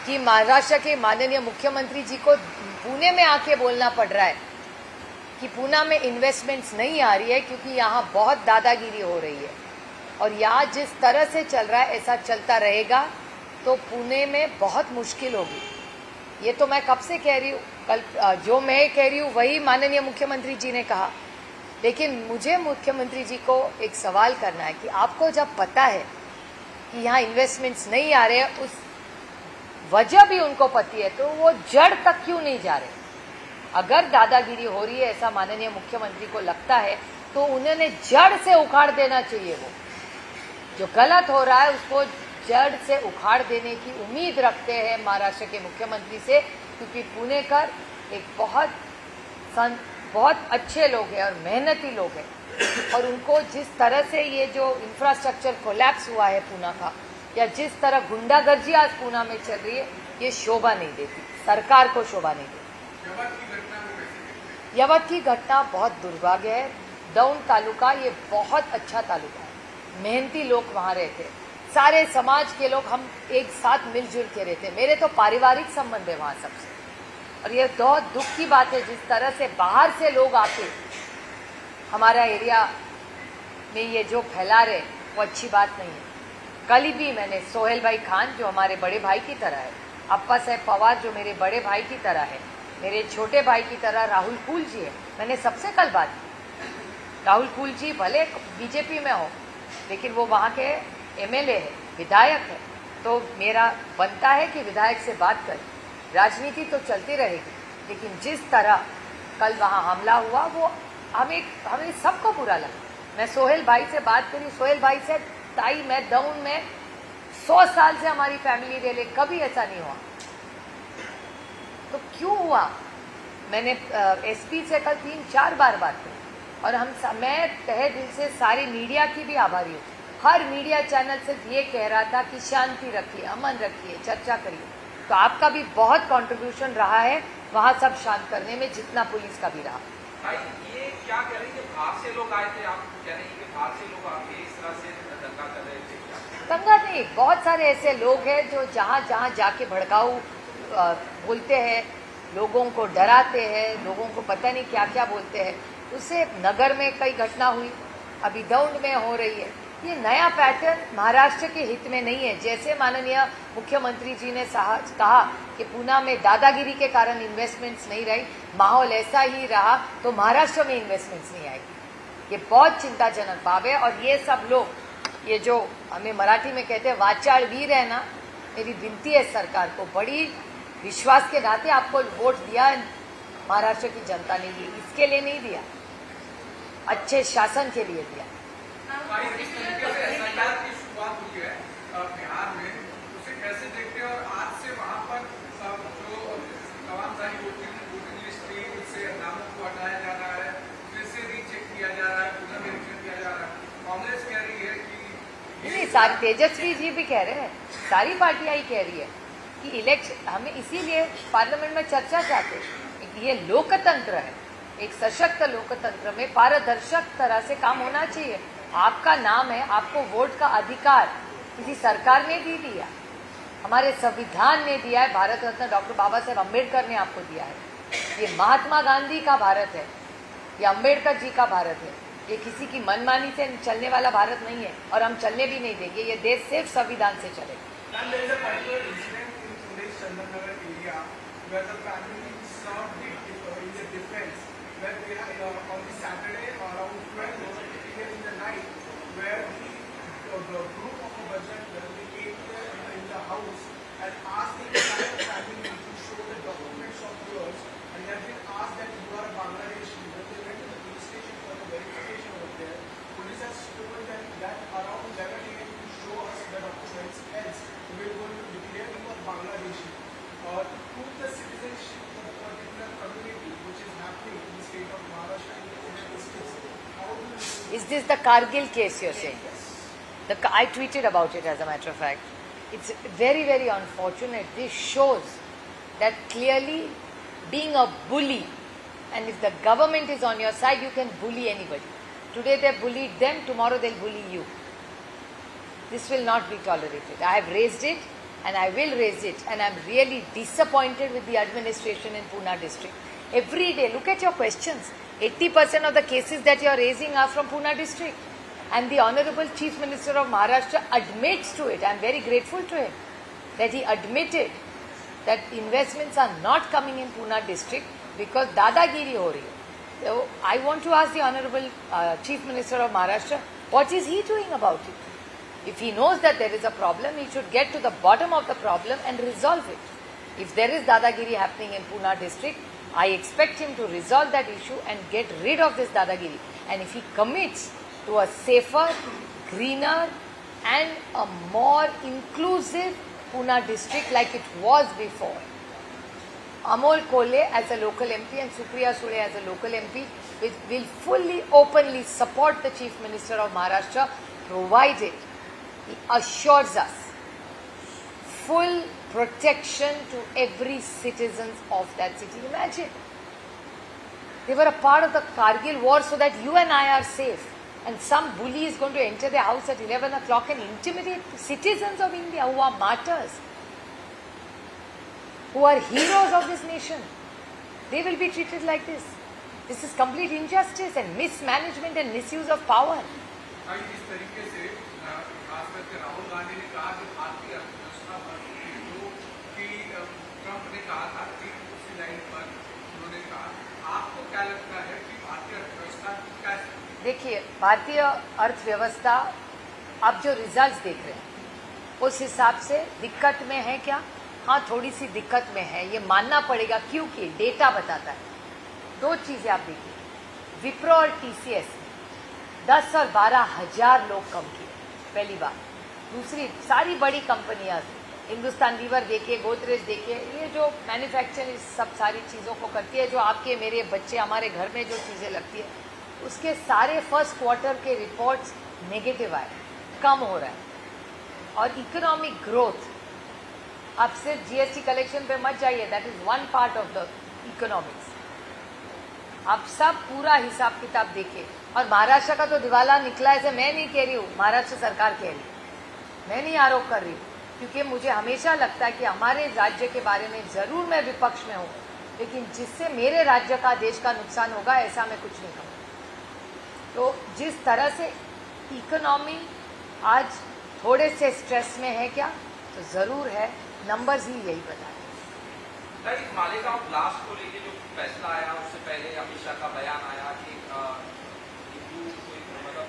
कि महाराष्ट्र के माननीय मुख्यमंत्री जी को पुणे में आके बोलना पड़ रहा है कि पुणे में इन्वेस्टमेंट्स नहीं आ रही है, क्योंकि यहाँ बहुत दादागिरी हो रही है। और यहाँ जिस तरह से चल रहा है, ऐसा चलता रहेगा तो पुणे में बहुत मुश्किल होगी। ये तो मैं कब से कह रही हूँ, कल जो मैं कह रही हूँ वही माननीय मुख्यमंत्री जी ने कहा। लेकिन मुझे मुख्यमंत्री जी को एक सवाल करना है कि आपको जब पता है कि यहाँ इन्वेस्टमेंट्स नहीं आ रहे हैं, उस वजह भी उनको पता है, तो वो जड़ तक क्यों नहीं जा रहे। अगर दादागिरी हो रही है ऐसा माननीय मुख्यमंत्री को लगता है, तो उन्होंने जड़ से उखाड़ देना चाहिए। वो जो गलत हो रहा है उसको जड़ से उखाड़ देने की उम्मीद रखते हैं महाराष्ट्र के मुख्यमंत्री से, क्योंकि पुणेकर एक बहुत अच्छे लोग हैं और मेहनती लोग हैं। और उनको जिस तरह से ये जो इंफ्रास्ट्रक्चर कोलैप्स हुआ है पुणे का, या जिस तरह गुंडागर्जी आज पुणे में चल रही है, ये शोभा नहीं देती, सरकार को शोभा नहीं देती। यवत की घटना बहुत दुर्भाग्य है। दौंड तालुका ये बहुत अच्छा तालुका है, मेहनती लोग वहाँ रहते, सारे समाज के लोग हम एक साथ मिलजुल के रहते। मेरे तो पारिवारिक संबंध है वहाँ सबसे। और ये बहुत दुख की बात है जिस तरह से बाहर से लोग आके हमारा एरिया में ये जो फैला रहे, वो अच्छी बात नहीं है। कल भी मैंने सोहेल भाई खान जो हमारे बड़े भाई की तरह है, अप्पा साहब पवार जो मेरे बड़े भाई की तरह है, मेरे छोटे भाई की तरह राहुल कुल जी है, मैंने सबसे कल बात की। राहुल कुल जी भले बीजेपी में हो, लेकिन वो वहाँ के एमएलए है, विधायक है, तो मेरा बनता है कि विधायक से बात करें। राजनीति तो चलती रहेगी, लेकिन जिस तरह कल वहाँ हमला हुआ वो हमें सबको बुरा लगा। मैं सोहेल भाई से बात करी, सोहेल भाई से ताई मैं दौंड में 100 साल से हमारी फैमिली रह ले, कभी ऐसा नहीं हुआ, तो क्यों हुआ। मैंने एसपी से कल 3-4 बार बात की, और मैं तहे दिल से सारी मीडिया की भी आभारी हूँ। हर मीडिया चैनल सिर्फ ये कह रहा था कि शांति रखिए, अमन रखिए, चर्चा करिए। तो आपका भी बहुत कंट्रीब्यूशन रहा है वहाँ सब शांत करने में, जितना पुलिस का भी रहा। ये क्या कह रही है, बाहर से लोग आए थे, आप कह रहे हैं कि बाहर से लोग आके इस तरह से दंगा कर रहे थे? दंगा नहीं, बहुत सारे ऐसे लोग हैं जो जहाँ जाके भड़काऊ बोलते हैं, लोगों को डराते हैं, लोगों को पता नहीं क्या क्या बोलते हैं। उससे नगर में कई घटना हुई, अभी दौंड में हो रही है। ये नया पैटर्न महाराष्ट्र के हित में नहीं है। जैसे माननीय मुख्यमंत्री जी ने कहा कि पुणे में दादागिरी के कारण इन्वेस्टमेंट्स नहीं रही, माहौल ऐसा ही रहा तो महाराष्ट्र में इन्वेस्टमेंट्स नहीं आएगी। ये बहुत चिंताजनक भाव है। और ये सब लोग, ये जो हमें मराठी में कहते हैं वाचाल वीर है ना, मेरी विनती है सरकार को, बड़ी विश्वास के नाते आपको वोट दिया महाराष्ट्र की जनता ने, ये इसके लिए नहीं दिया, अच्छे शासन के लिए दिया। एसआईआर की शुरुआत हुई है बिहार में, उसे कैसे देखते हैं? और आज से वहाँ पर जो तमाम सारी वोटिंग लिस्ट थी उससे नामों को हटाया जा रहा है, फिर से रीचेक किया जा रहा है, पुनर्निरीक्षण किया जा रहा है। कांग्रेस कह रही है कि नहीं, सारी तेजस्वी जी भी कह रहे हैं, सारी पार्टियां ही कह रही है कि इलेक्शन, हमें इसीलिए पार्लियामेंट में चर्चा चाहते हैं। ये लोकतंत्र है, एक सशक्त लोकतंत्र में पारदर्शक तरह से काम होना चाहिए। आपका नाम है, आपको वोट का अधिकार किसी सरकार ने भी दिया, हमारे संविधान ने दिया है, भारत रत्न डॉक्टर बाबा साहेब अम्बेडकर ने आपको दिया है। ये महात्मा गांधी का भारत है, ये अम्बेडकर जी का भारत है, ये किसी की मनमानी से चलने वाला भारत नहीं है, और हम चलने भी नहीं देंगे। ये देश सिर्फ संविधान से चलेगा। Is this the Kargil case you're saying? I tweeted about it, as a matter of fact. It's very, very unfortunate. This shows that clearly being a bully, and if the government is on your side, you can bully anybody. Today they bullied them, tomorrow they'll bully you. This will not be tolerated. I have raised it and I will raise it, and I'm really disappointed with the administration in Pune district. Every day, look at your questions. 80% of the cases that you are raising are from Pune district. And the Honorable Chief Minister of Maharashtra admits to it. I'm very grateful to him that he admitted that investments are not coming in Pune district because dadagiri ho rahi hai. So I want to ask the Honorable Chief Minister of Maharashtra, what is he doing about it? If he knows that there is a problem, he should get to the bottom of the problem and resolve it. If there is dadagiri happening in Pune district, I expect him to resolve that issue and get rid of this dadagiri. And if he commits to a safer, greener and a more inclusive Pune district like it was before, Amol Kole as a local MP and Supriya Sule as a local MP will fully, openly support the Chief Minister of Maharashtra, provided he assures us full protection to every citizen of that city. Imagine, they were a part of the Kargil war so that you and I are safe. And some bully is going to enter their house at 11 o'clock and intimidate citizens of India who are martyrs, who are heroes of this nation. They will be treated like this. This is complete injustice and mismanagement and misuse of power. इस तरीके से खास करके राहुल गांधी ने कहा कि भारतीय अर्थव्यवस्था मजबूत हो कि ट्रंप ने कहा था कि उसी लाइन पर उन्होंने कहा, आपको क्या लगता है कि भारतीय अर्थव्यवस्था कैसे? देखिए, भारतीय अर्थव्यवस्था अब जो रिजल्ट्स देख रहे हैं उस हिसाब से दिक्कत में है क्या? हाँ, थोड़ी सी दिक्कत में है, ये मानना पड़ेगा, क्योंकि डेटा बताता है। दो चीजें आप देखिए, विप्रो और टीसीएस 10 और 12 हजार लोग कम किए, पहली बात। दूसरी, सारी बड़ी कंपनियां, हिंदुस्तान लीवर देखिए, गोदरेज देखिए, ये जो मैन्युफैक्चरिंग सब सारी चीज़ों को करती है, जो आपके मेरे बच्चे हमारे घर में जो चीज़ें लगती है, उसके सारे फर्स्ट क्वार्टर के रिपोर्ट्स नेगेटिव आए, कम हो रहा है। और इकोनॉमिक ग्रोथ, आप सिर्फ जीएसटी कलेक्शन पे मत जाइए, that is one part of the economics. आप सब पूरा हिसाब किताब देखिए। और महाराष्ट्र का तो दिवाला निकला है, मैं नहीं कह रही हूँ, महाराष्ट्र सरकार कह रही है, मैं नहीं आरोप कर रही हूँ, क्योंकि मुझे हमेशा लगता है कि हमारे राज्य के बारे में जरूर मैं विपक्ष में हूँ, लेकिन जिससे मेरे राज्य का, देश का नुकसान होगा, ऐसा मैं कुछ नहीं कहूँ। तो जिस तरह से इकोनॉमी आज थोड़े से स्ट्रेस में है क्या, तो जरूर है, नंबर्स ही यही बताए। मालेगांव ब्लास्ट को लेकर जो फैसला आया, उससे पहले अमित शाह का बयान आया कि मतलब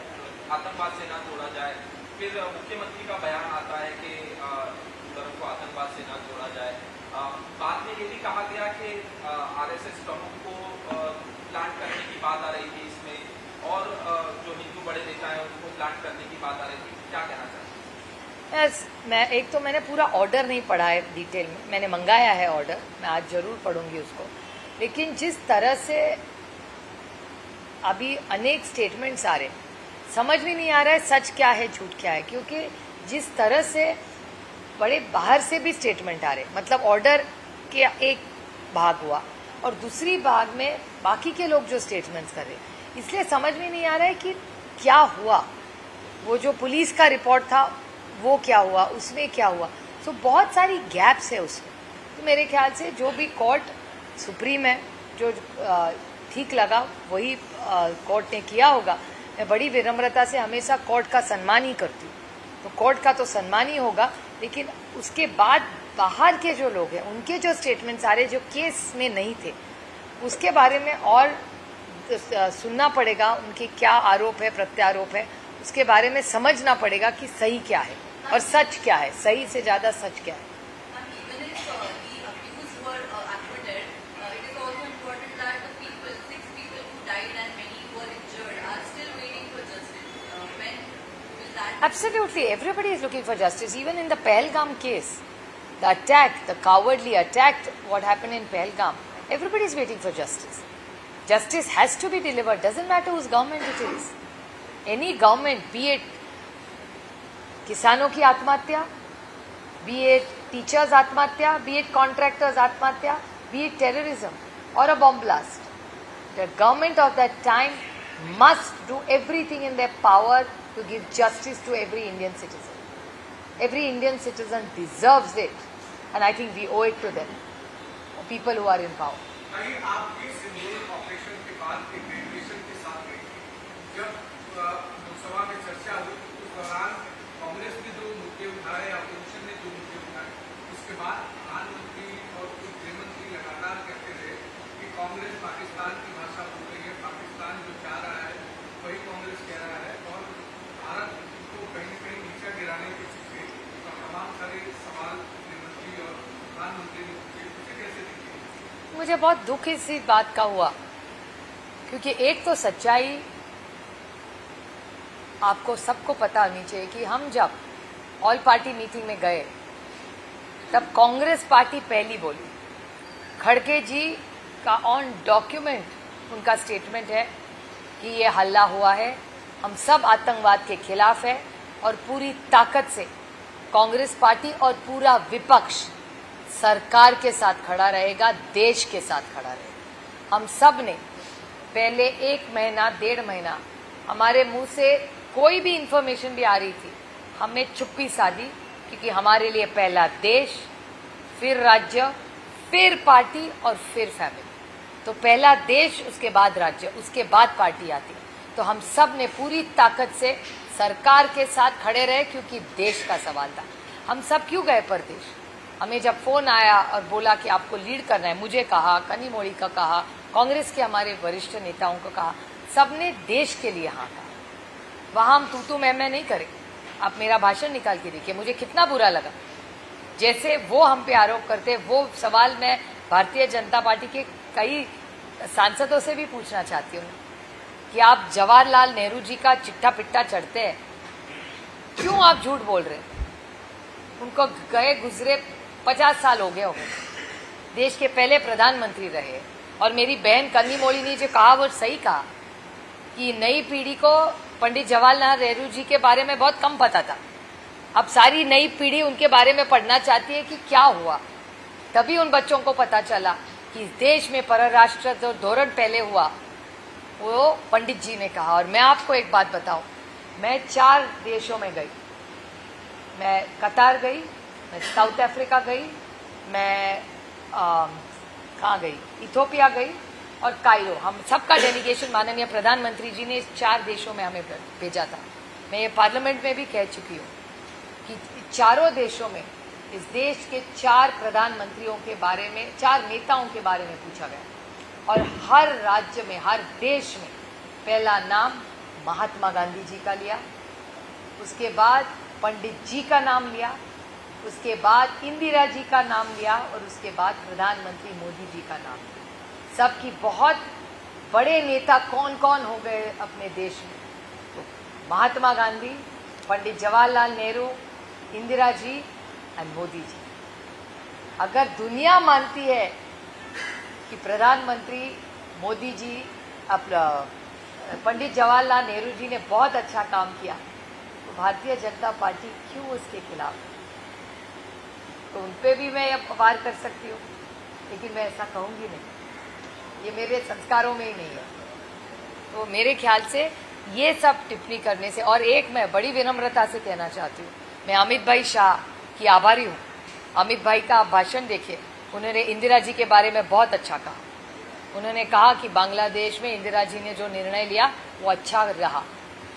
आतंकवाद से ना जोड़ा जाए, फिर मुख्यमंत्री का बयान आता है कि को आतंकवाद से ना जोड़ा जाए। बाद में ये भी कहा गया कि आरएसएस प्रमुख को प्लांट करने की बात आ रही थी इसमें, और जो हिंदू बड़े नेता हैं उनको प्लांट करने की बात आ रही थी, क्या कहना चाहते हैं? मैं एक तो मैंने पूरा ऑर्डर नहीं पढ़ा है डिटेल में, मैंने मंगाया है ऑर्डर, मैं आज जरूर पढ़ूंगी उसको। लेकिन जिस तरह से अभी अनेक स्टेटमेंट्स आ रहे, समझ में नहीं आ रहा है सच क्या है झूठ क्या है, क्योंकि जिस तरह से बड़े बाहर से भी स्टेटमेंट आ रहे, मतलब ऑर्डर के एक भाग हुआ और दूसरी भाग में बाकी के लोग जो स्टेटमेंट्स कर रहे, इसलिए समझ में नहीं आ रहा है कि क्या हुआ। वो जो पुलिस का रिपोर्ट था वो क्या हुआ, उसमें क्या हुआ, तो बहुत सारी गैप्स है उसमें। तो मेरे ख्याल से जो भी कोर्ट सुप्रीम है, जो ठीक लगा वही कोर्ट ने किया होगा। मैं बड़ी विनम्रता से हमेशा कोर्ट का सम्मान ही करती हूँ, तो कोर्ट का तो सम्मान ही होगा, लेकिन उसके बाद बाहर के जो लोग हैं उनके जो स्टेटमेंट्स आ रहे जो केस में नहीं थे, उसके बारे में और सुनना पड़ेगा, उनके क्या आरोप है प्रत्यारोप है, उसके बारे में समझना पड़ेगा कि सही क्या है और सच क्या है, सही से ज्यादा सच क्या है। Absolutely, everybody is looking for justice. Even in the Pahalgam case, the attack, the cowardly attack, what happened in Pahalgam, everybody is waiting for justice. Justice has to be delivered. Doesn't matter whose government it is. Any government, B it किसानों की आत्महत्या, बी इट टीचर्स आत्महत्या, बी इट कॉन्ट्रैक्टर्स आत्महत्या, बी इट टेररिज्म और a bomb blast, the government of that time must do everything in their power to give justice to every Indian citizen. Every Indian citizen deserves it, and I think we owe it to them, people who are in power. कहीं आप इस सिंदूर ऑपरेशन के बाद एक डेलीगेशन के साथ गई थी। जब लोकसभा में चर्चा हुई उस दौरान कांग्रेस ने जो मुद्दे उठाए, अपोजिशन ने जो मुद्दे उठाए, उसके बाद प्रधानमंत्री और गृहमंत्री लगातार कहते रहे कि कांग्रेस पाकिस्तान की भाषा बोल रही है, पाकिस्तान जो चाह रहा है वही कांग्रेस कह रहा है, और भारत को कहीं न कहीं नीचे गिराने के पीछे तमाम सारे सवाल गृहमंत्री और प्रधानमंत्री ने पूछे। उसे कैसे देखिए? मुझे बहुत दुख इस बात का हुआ, क्योंकि एक तो सच्चाई आपको सबको पता होनी चाहिए कि हम जब ऑल पार्टी मीटिंग में गए तब कांग्रेस पार्टी पहली बोली। खड़गे जी का ऑन डॉक्यूमेंट उनका स्टेटमेंट है कि ये हल्ला हुआ है, हम सब आतंकवाद के खिलाफ है और पूरी ताकत से कांग्रेस पार्टी और पूरा विपक्ष सरकार के साथ खड़ा रहेगा, देश के साथ खड़ा रहेगा। हम सब ने पहले 1 महीना 1.5 महीना हमारे मुंह से कोई भी इंफॉर्मेशन भी आ रही थी, हमने चुप्पी साधी, क्योंकि हमारे लिए पहला देश, फिर राज्य, फिर पार्टी और फिर फैमिली। तो पहला देश, उसके बाद राज्य, उसके बाद पार्टी आती। तो हम सब ने पूरी ताकत से सरकार के साथ खड़े रहे, क्योंकि देश का सवाल था। हम सब क्यों गए परदेश? हमें जब फोन आया और बोला कि आपको लीड करना है, मुझे कहा, कनिमोळी का कहा, कांग्रेस के हमारे वरिष्ठ नेताओं को कहा, सबने देश के लिए हाँ कहा। वहां हम तू मैं नहीं करें। आप मेरा भाषण निकाल के देखिए, मुझे कितना बुरा लगा। जैसे वो हम पे आरोप करते, वो सवाल मैं भारतीय जनता पार्टी के कई सांसदों से भी पूछना चाहती हूँ कि आप जवाहरलाल नेहरू जी का चिट्ठा पिट्टा चढ़ते हैं, क्यों आप झूठ बोल रहे हैं? उनको गए गुजरे 50 साल हो गए देश के पहले प्रधानमंत्री रहे। और मेरी बहन कनिमोळी ने जो कहा वो सही कहा कि नई पीढ़ी को पंडित जवाहरलाल नेहरू जी के बारे में बहुत कम पता था। अब सारी नई पीढ़ी उनके बारे में पढ़ना चाहती है कि क्या हुआ। तभी उन बच्चों को पता चला कि देश में परराष्ट्र जो धोरण पहले हुआ वो पंडित जी ने कहा। और मैं आपको एक बात बताऊं, मैं 4 देशों में गई। मैं कतार गई, मैं साउथ अफ्रीका गई, मैं कहाँ गई, इथोपिया गई और कायरो। हम सबका डेलीगेशन माननीय प्रधानमंत्री जी ने इस 4 देशों में हमें भेजा था। मैं ये पार्लियामेंट में भी कह चुकी हूँ कि चारों देशों में इस देश के 4 प्रधानमंत्रियों के बारे में, 4 नेताओं के बारे में पूछा गया। और हर राज्य में, हर देश में पहला नाम महात्मा गांधी जी का लिया, उसके बाद पंडित जी का नाम लिया, उसके बाद इंदिरा जी का नाम लिया और उसके बाद प्रधानमंत्री मोदी जी का नाम लिया। सबकी बहुत बड़े नेता कौन कौन हो गए अपने देश में, तो महात्मा गांधी, पंडित जवाहरलाल नेहरू, इंदिरा जी एंड मोदी जी। अगर दुनिया मानती है कि प्रधानमंत्री मोदी जी, पंडित जवाहरलाल नेहरू जी ने बहुत अच्छा काम किया, तो भारतीय जनता पार्टी क्यों उसके खिलाफ? तो उन पे भी मैं अब वार कर सकती हूँ, लेकिन मैं ऐसा कहूँगी नहीं, ये मेरे संस्कारों में ही नहीं है। तो मेरे ख्याल से ये सब टिप्पणी करने से, और एक मैं बड़ी विनम्रता से कहना चाहती हूँ, मैं अमित भाई शाह की आभारी हूँ। अमित भाई का आप भाषण देखिए, उन्होंने इंदिरा जी के बारे में बहुत अच्छा कहा। उन्होंने कहा कि बांग्लादेश में इंदिरा जी ने जो निर्णय लिया वो अच्छा रहा,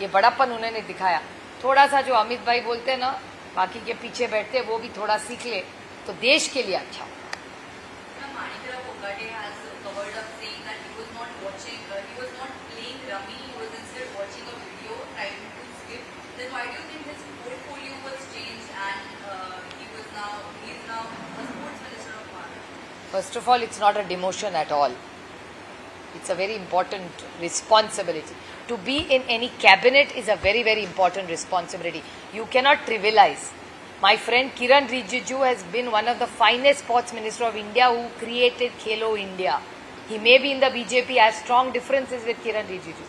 ये बड़ापन उन्होंने दिखाया। थोड़ा सा जो अमित भाई बोलते हैं ना, बाकी के पीछे बैठते, वो भी थोड़ा सीख ले तो देश के लिए अच्छा। First of all, it's not a demotion at all. It's a very important responsibility. To be in any cabinet is a very, very important responsibility. You cannot trivialize. My friend Kiran Rijiju has been one of the finest sports minister of India who created Khelo India. He may be in the BJP, has strong differences with Kiran Rijiju.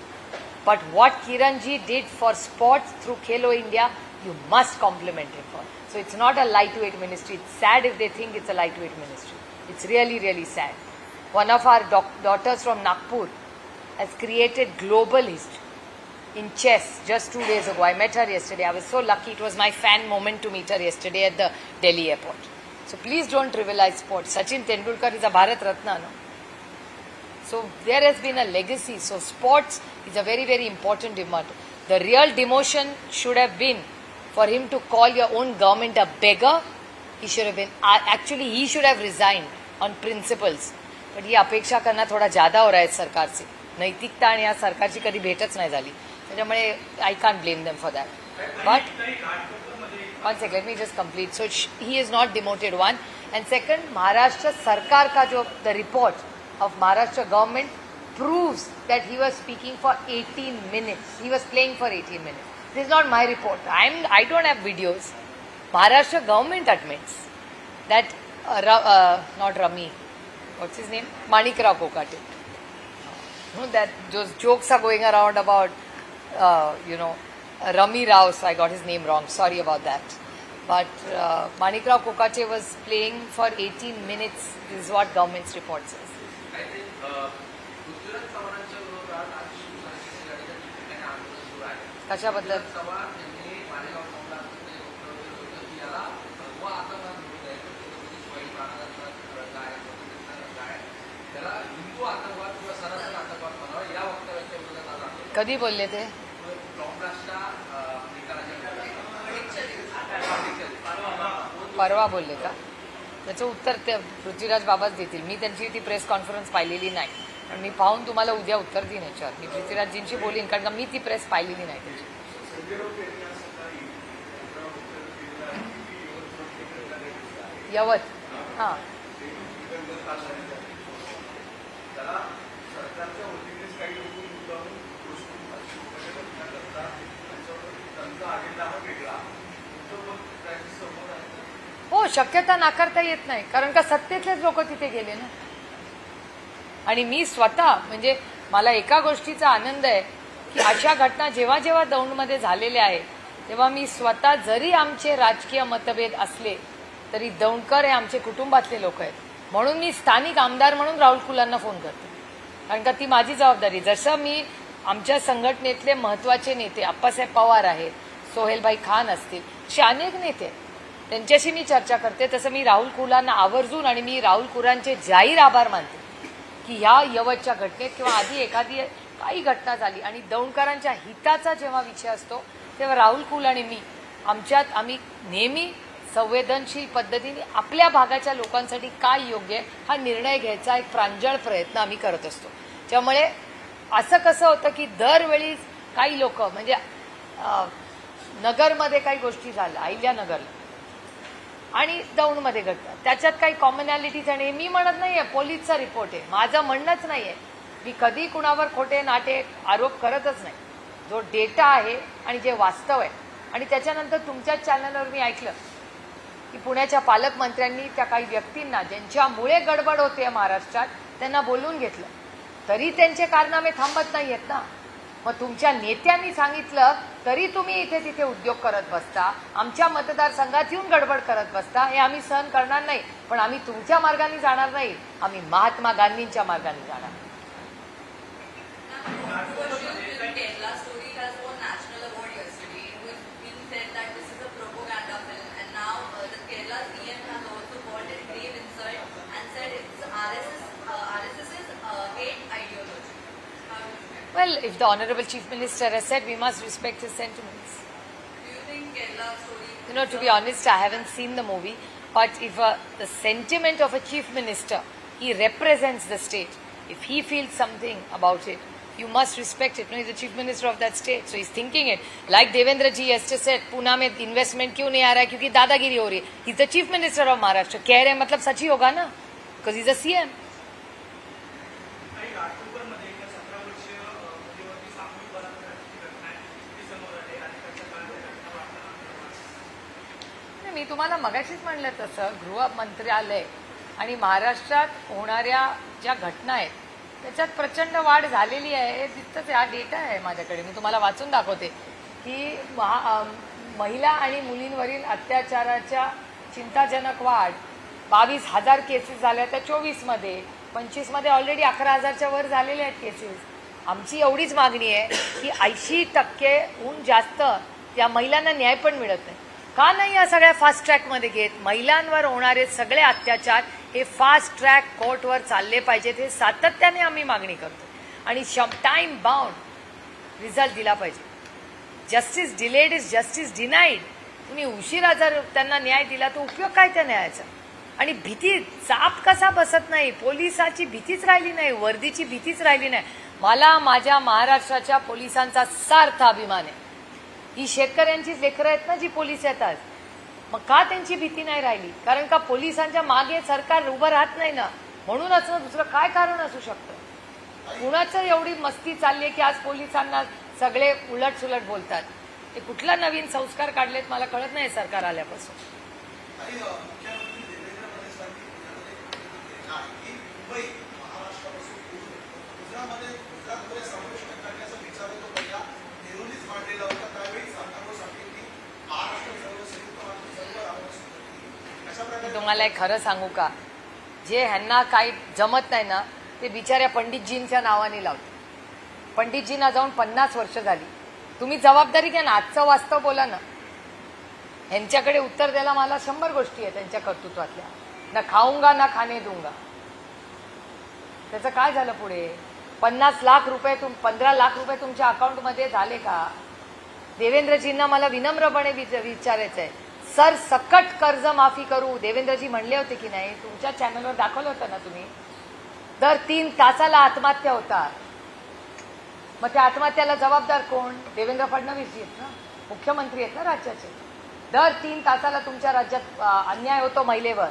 But what Kiranji did for sports through Khelo India, you must compliment him for. So it's not a lightweight ministry. It's sad if they think it's a lightweight ministry. It's really, really sad. One of our daughters from Nagpur has created global history in chess just 2 days ago. I met her yesterday. I was so lucky. It was my fan moment to meet her yesterday at the Delhi airport. So please don't trivialize sports. Sachin Tendulkar is a Bharat Ratna, no? So there has been a legacy. So sports is a very, very important demand. The real demotion should have been for him to call your own government a beggar. He should have been, actually he should have resigned on principles. But ही अपेक्षा करना थोड़ा ज़्यादा हो रहा है सरकार से. नैतिकता आणि या सरकारची कधी भेटच नाही झाली. त्याच्यामुळे I can't blame them for that. But one second, let me just complete. So he is not demoted, one. And second, Maharashtra Sarkar ka jo, the report of Maharashtra government proves that he was speaking for 18 minutes. He was playing for 18 minutes. This is not my report. I don't have videos. Maharashtra government admits that not Rami, what's his name? Manikrao Kokate. That those jokes are going around about, Rami Rao, so I got his name wrong. Sorry about that. But Manikrao Kokate was playing for 18 minutes. This is what government's report says. I think Prithviraj चव्हाणांच्या विरोधात आज शिवसेनेचे लढण्याच्या ठिकाणी आंदोलन सुरू आहे. कशाबद्दल? चव्हाण यांनी मालेगाव संघात वक्तव्य होतं की याला भगवा आतंकवाद विरोध आहे. छत्रपती शिवाजी महाराजांचा रंग आहे, स्वतंत्रचा रंग आहे. त्याला हिंदू आतंकवाद किंवा सनातन आतंकवाद म्हणावा. या वक्तव्याच्या विरोधात आज आंदोलन. कधी बोलले ते? काँग्रेसच्या परवा बोलले का? त्याचं उत्तर ते पृथ्वीराज बाबाच देतील. मी त्यांची ती प्रेस कॉन्फरन्स पाहिलेली नाही. पण मी पाहून तुम्हाला उद्या उत्तर देईन याच्यावर. मी पृथ्वीराजजींशी बोलीन, कारण का मी ती प्रेस पाहिलेली नाही त्याची. यवत हां हो, शक्यता नाकारता येत नाही, कारण का सत्तेतलेच लोक तिथे गेले ना. आणि मी स्वतः म्हणजे मला एका गोष्टीचा आनंद आहे की अशा घटना जेव्हा जेव्हा दौंडमध्ये झालेल्या आहेत तेव्हा मी स्वतः, जरी आमचे राजकीय मतभेद असले तरी दौंडकर हे आमचे कुटुंबातले लोक आहेत, म्हणून मी स्थानिक आमदार म्हणून राहुल कुलांना फोन करते, कारण का ती माझी जबाबदारी. जसं मी आमच्या संघटनेतले महत्वाचे नेते आप्पासाहेब पवार आहेत, सोहेलभाई खान असतील, असे अनेक नेते त्यांच्याशी मी चर्चा करते, तसं मी राहुल कुलांना आवर्जून, आणि मी राहुल कुलांचे जाहीर आभार मानते की ह्या यवतच्या घटनेत किंवा आधी एखादी काही घटना झाली आणि दौंडकरांच्या हिताचा जेव्हा विषय असतो तेव्हा राहुल कुल आणि मी आम्ही नेहमी संवेदनशील पद्धतीने आपल्या भागाच्या लोकांसाठी काय योग्य आहे हा निर्णय घ्यायचा एक प्रांजळ प्रयत्न आम्ही करत असतो. त्यामुळे असं कसं होतं की दरवेळी काही लोक म्हणजे नगरमध्ये काही गोष्टी झाल्या, अहिल्यानगरला आणि दौंडमध्ये घडतात, त्याच्यात काही कॉमनॅलिटीज, आणि मी म्हणत नाहीये पोलीसचा रिपोर्ट आहे, माझं म्हणणंच नाहीये, मी कधी कुणावर खोटे नाटे आरोप करतच नाही. जो डेटा आहे आणि जे वास्तव आहे, आणि त्याच्यानंतर तुमच्याच चॅनलवर मी ऐकलं की पुण्याच्या पालकमंत्र्यांनी त्या काही व्यक्तींना ज्यांच्यामुळे गडबड होते महाराष्ट्रात त्यांना बोलवून घेतलं, तरी त्यांचे कारनामे थांबत नाही आहेत ना. मग तुमच्या नेत्यांनी सांगितलं तरी तुम्ही इथे तिथे उद्योग करत बसता, आमच्या मतदारसंघात येऊन गडबड करत बसता, हे आम्ही सहन करणार नाही. पण आम्ही तुमच्या मार्गाने जाणार नाही, आम्ही महात्मा गांधींच्या मार्गाने जाणार. Well, if the Honorable Chief Minister has said, we must respect his sentiments. Do you think Kerala story? You know, to be honest, I haven't seen the movie, but if the sentiment of a Chief Minister, he represents the state. If he feels something about it, you must respect it. No, he's the Chief Minister of that state, so he's thinking it. Like Devendra ji yesterday said, Pune में investment क्यों नहीं आ रहा है? क्योंकि दादागिरी हो रही है. He's the Chief Minister of Maharashtra. कह रहे हैं मतलब सच ही होगा ना, because he's a CM. मी तुम्हाला मगाशीच म्हणलं तसं गृह मंत्रालय आणि महाराष्ट्रात होणाऱ्या ज्या घटना आहेत त्याच्यात प्रचंड वाढ झालेली आहे. हे दिसतंच, हा डेटा आहे माझ्याकडे, मी तुम्हाला वाचून दाखवते की महिला आणि मुलींवरील अत्याचाराच्या चिंताजनक वाढ 22,000 केसेस झाल्या त्या 24मध्ये. 25मध्ये ऑलरेडी 11,000च्या वर झालेल्या आहेत केसेस. आमची एवढीच मागणी आहे की 80%हून जास्त त्या महिलांना न्याय पण मिळत नाही. का नाही या सगळ्या फास्ट ट्रॅकमध्ये घेत? महिलांवर होणारे सगळे अत्याचार हे फास्ट ट्रॅक कोर्टवर चालले पाहिजेत, हे सातत्याने आम्ही मागणी करतो. आणि टाईम बाउंड रिझल्ट दिला पाहिजे. Justice delayed is justice denied. तुम्ही उशिरा जर त्यांना न्याय दिला तर उपयोग काय त्या न्यायाचा? आणि भीती, चाप कसा बसत नाही? पोलिसाची भीतीच राहिली नाही, वर्दीची भीतीच राहिली नाही. मला माझ्या महाराष्ट्राच्या पोलिसांचा सार्थ अभिमान आहे. ही शेतकऱ्यांचीच लेकरं आहेत ना जी पोलीस येतात. मग का त्यांची भीती नाही राहिली? कारण का पोलिसांच्या मागे सरकार उभं राहत नाही ना, म्हणूनच ना. दुसरं काय कारण असू शकतं? कुणाचं एवढी मस्ती चालली आहे की आज पोलिसांना सगळे उलट सुलट बोलतात? ते कुठला नवीन संस्कार काढलेत मला कळत नाही सरकार आल्यापासून. मी तुम्हाला एक खरं सांगू का, जे ह्यांना काही जमत नाही ना ते बिचाऱ्या पंडितजींच्या नावाने लावतात. पंडितजींना जाऊन 50 वर्ष झाली. तुम्ही जबाबदारी घ्या ना, आजचं वास्तव बोला ना. ह्यांच्याकडे उत्तर द्यायला मला 100 गोष्टी आहेत त्यांच्या कर्तृत्वातल्या. ना खाऊंगा ना खाणे दूंगा. त्याचं काय झालं पुढे? 50 लाख रुपये 15 लाख रुपये तुमच्या अकाउंटमध्ये झाले का? देवेंद्रजींना मला विनम्रपणे विचारायचं आहे, सर सकट कर्ज माफी करू. देवेंद्रजी म्हणले होते की नाही? तुमच्या चॅनलवर दाखवलं होतं ना तुम्ही. दर 3 तासाला आत्महत्या होतात. मग त्या आत्महत्याला जबाबदार कोण? देवेंद्र फडणवीसजी आहेत ना, मुख्यमंत्री आहेत ना राज्याचे. दर 3 तासाला तुमच्या राज्यात अन्याय होतो महिलेवर.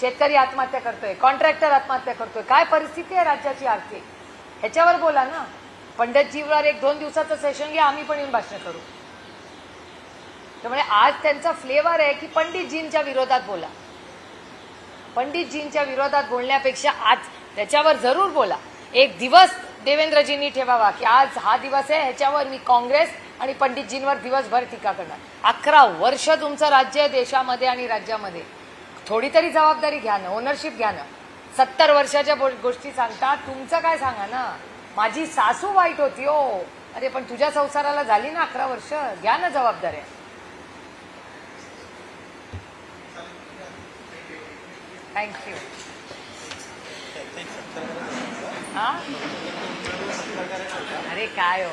शेतकरी आत्महत्या करतोय, कॉन्ट्रॅक्टर आत्महत्या करतोय. काय परिस्थिती आहे राज्याची आर्थिक? ह्याच्यावर बोला ना. पंडितजीवर 1-2 दिवसाचं सेशन घ्या, आम्ही पण येऊन भाषण करू. त्यामुळे आज त्यांचा फ्लेवर आहे की पंडितजींच्या विरोधात बोला. पंडितजींच्या विरोधात बोलण्यापेक्षा आज त्याच्यावर जरूर बोला. एक दिवस देवेंद्रजींनी ठेवावा की आज हा दिवस आहे, ह्याच्यावर मी काँग्रेस आणि पंडितजींवर दिवसभर टीका करणार. 11 वर्ष तुमचं राज्य आहे देशामध्ये आणि राज्यामध्ये. थोडी तरी जबाबदारी घ्या ना, ओनरशिप घ्या ना. 70 वर्षाच्या गोष्टी सांगता, तुमचं काय सांगा ना. माझी सासू वाईट होती हो. अरे पण तुझ्या संसाराला झाली ना 11 वर्ष. घ्या ना जबाबदाऱ्या. थँक्यू. हा, अरे काय हो.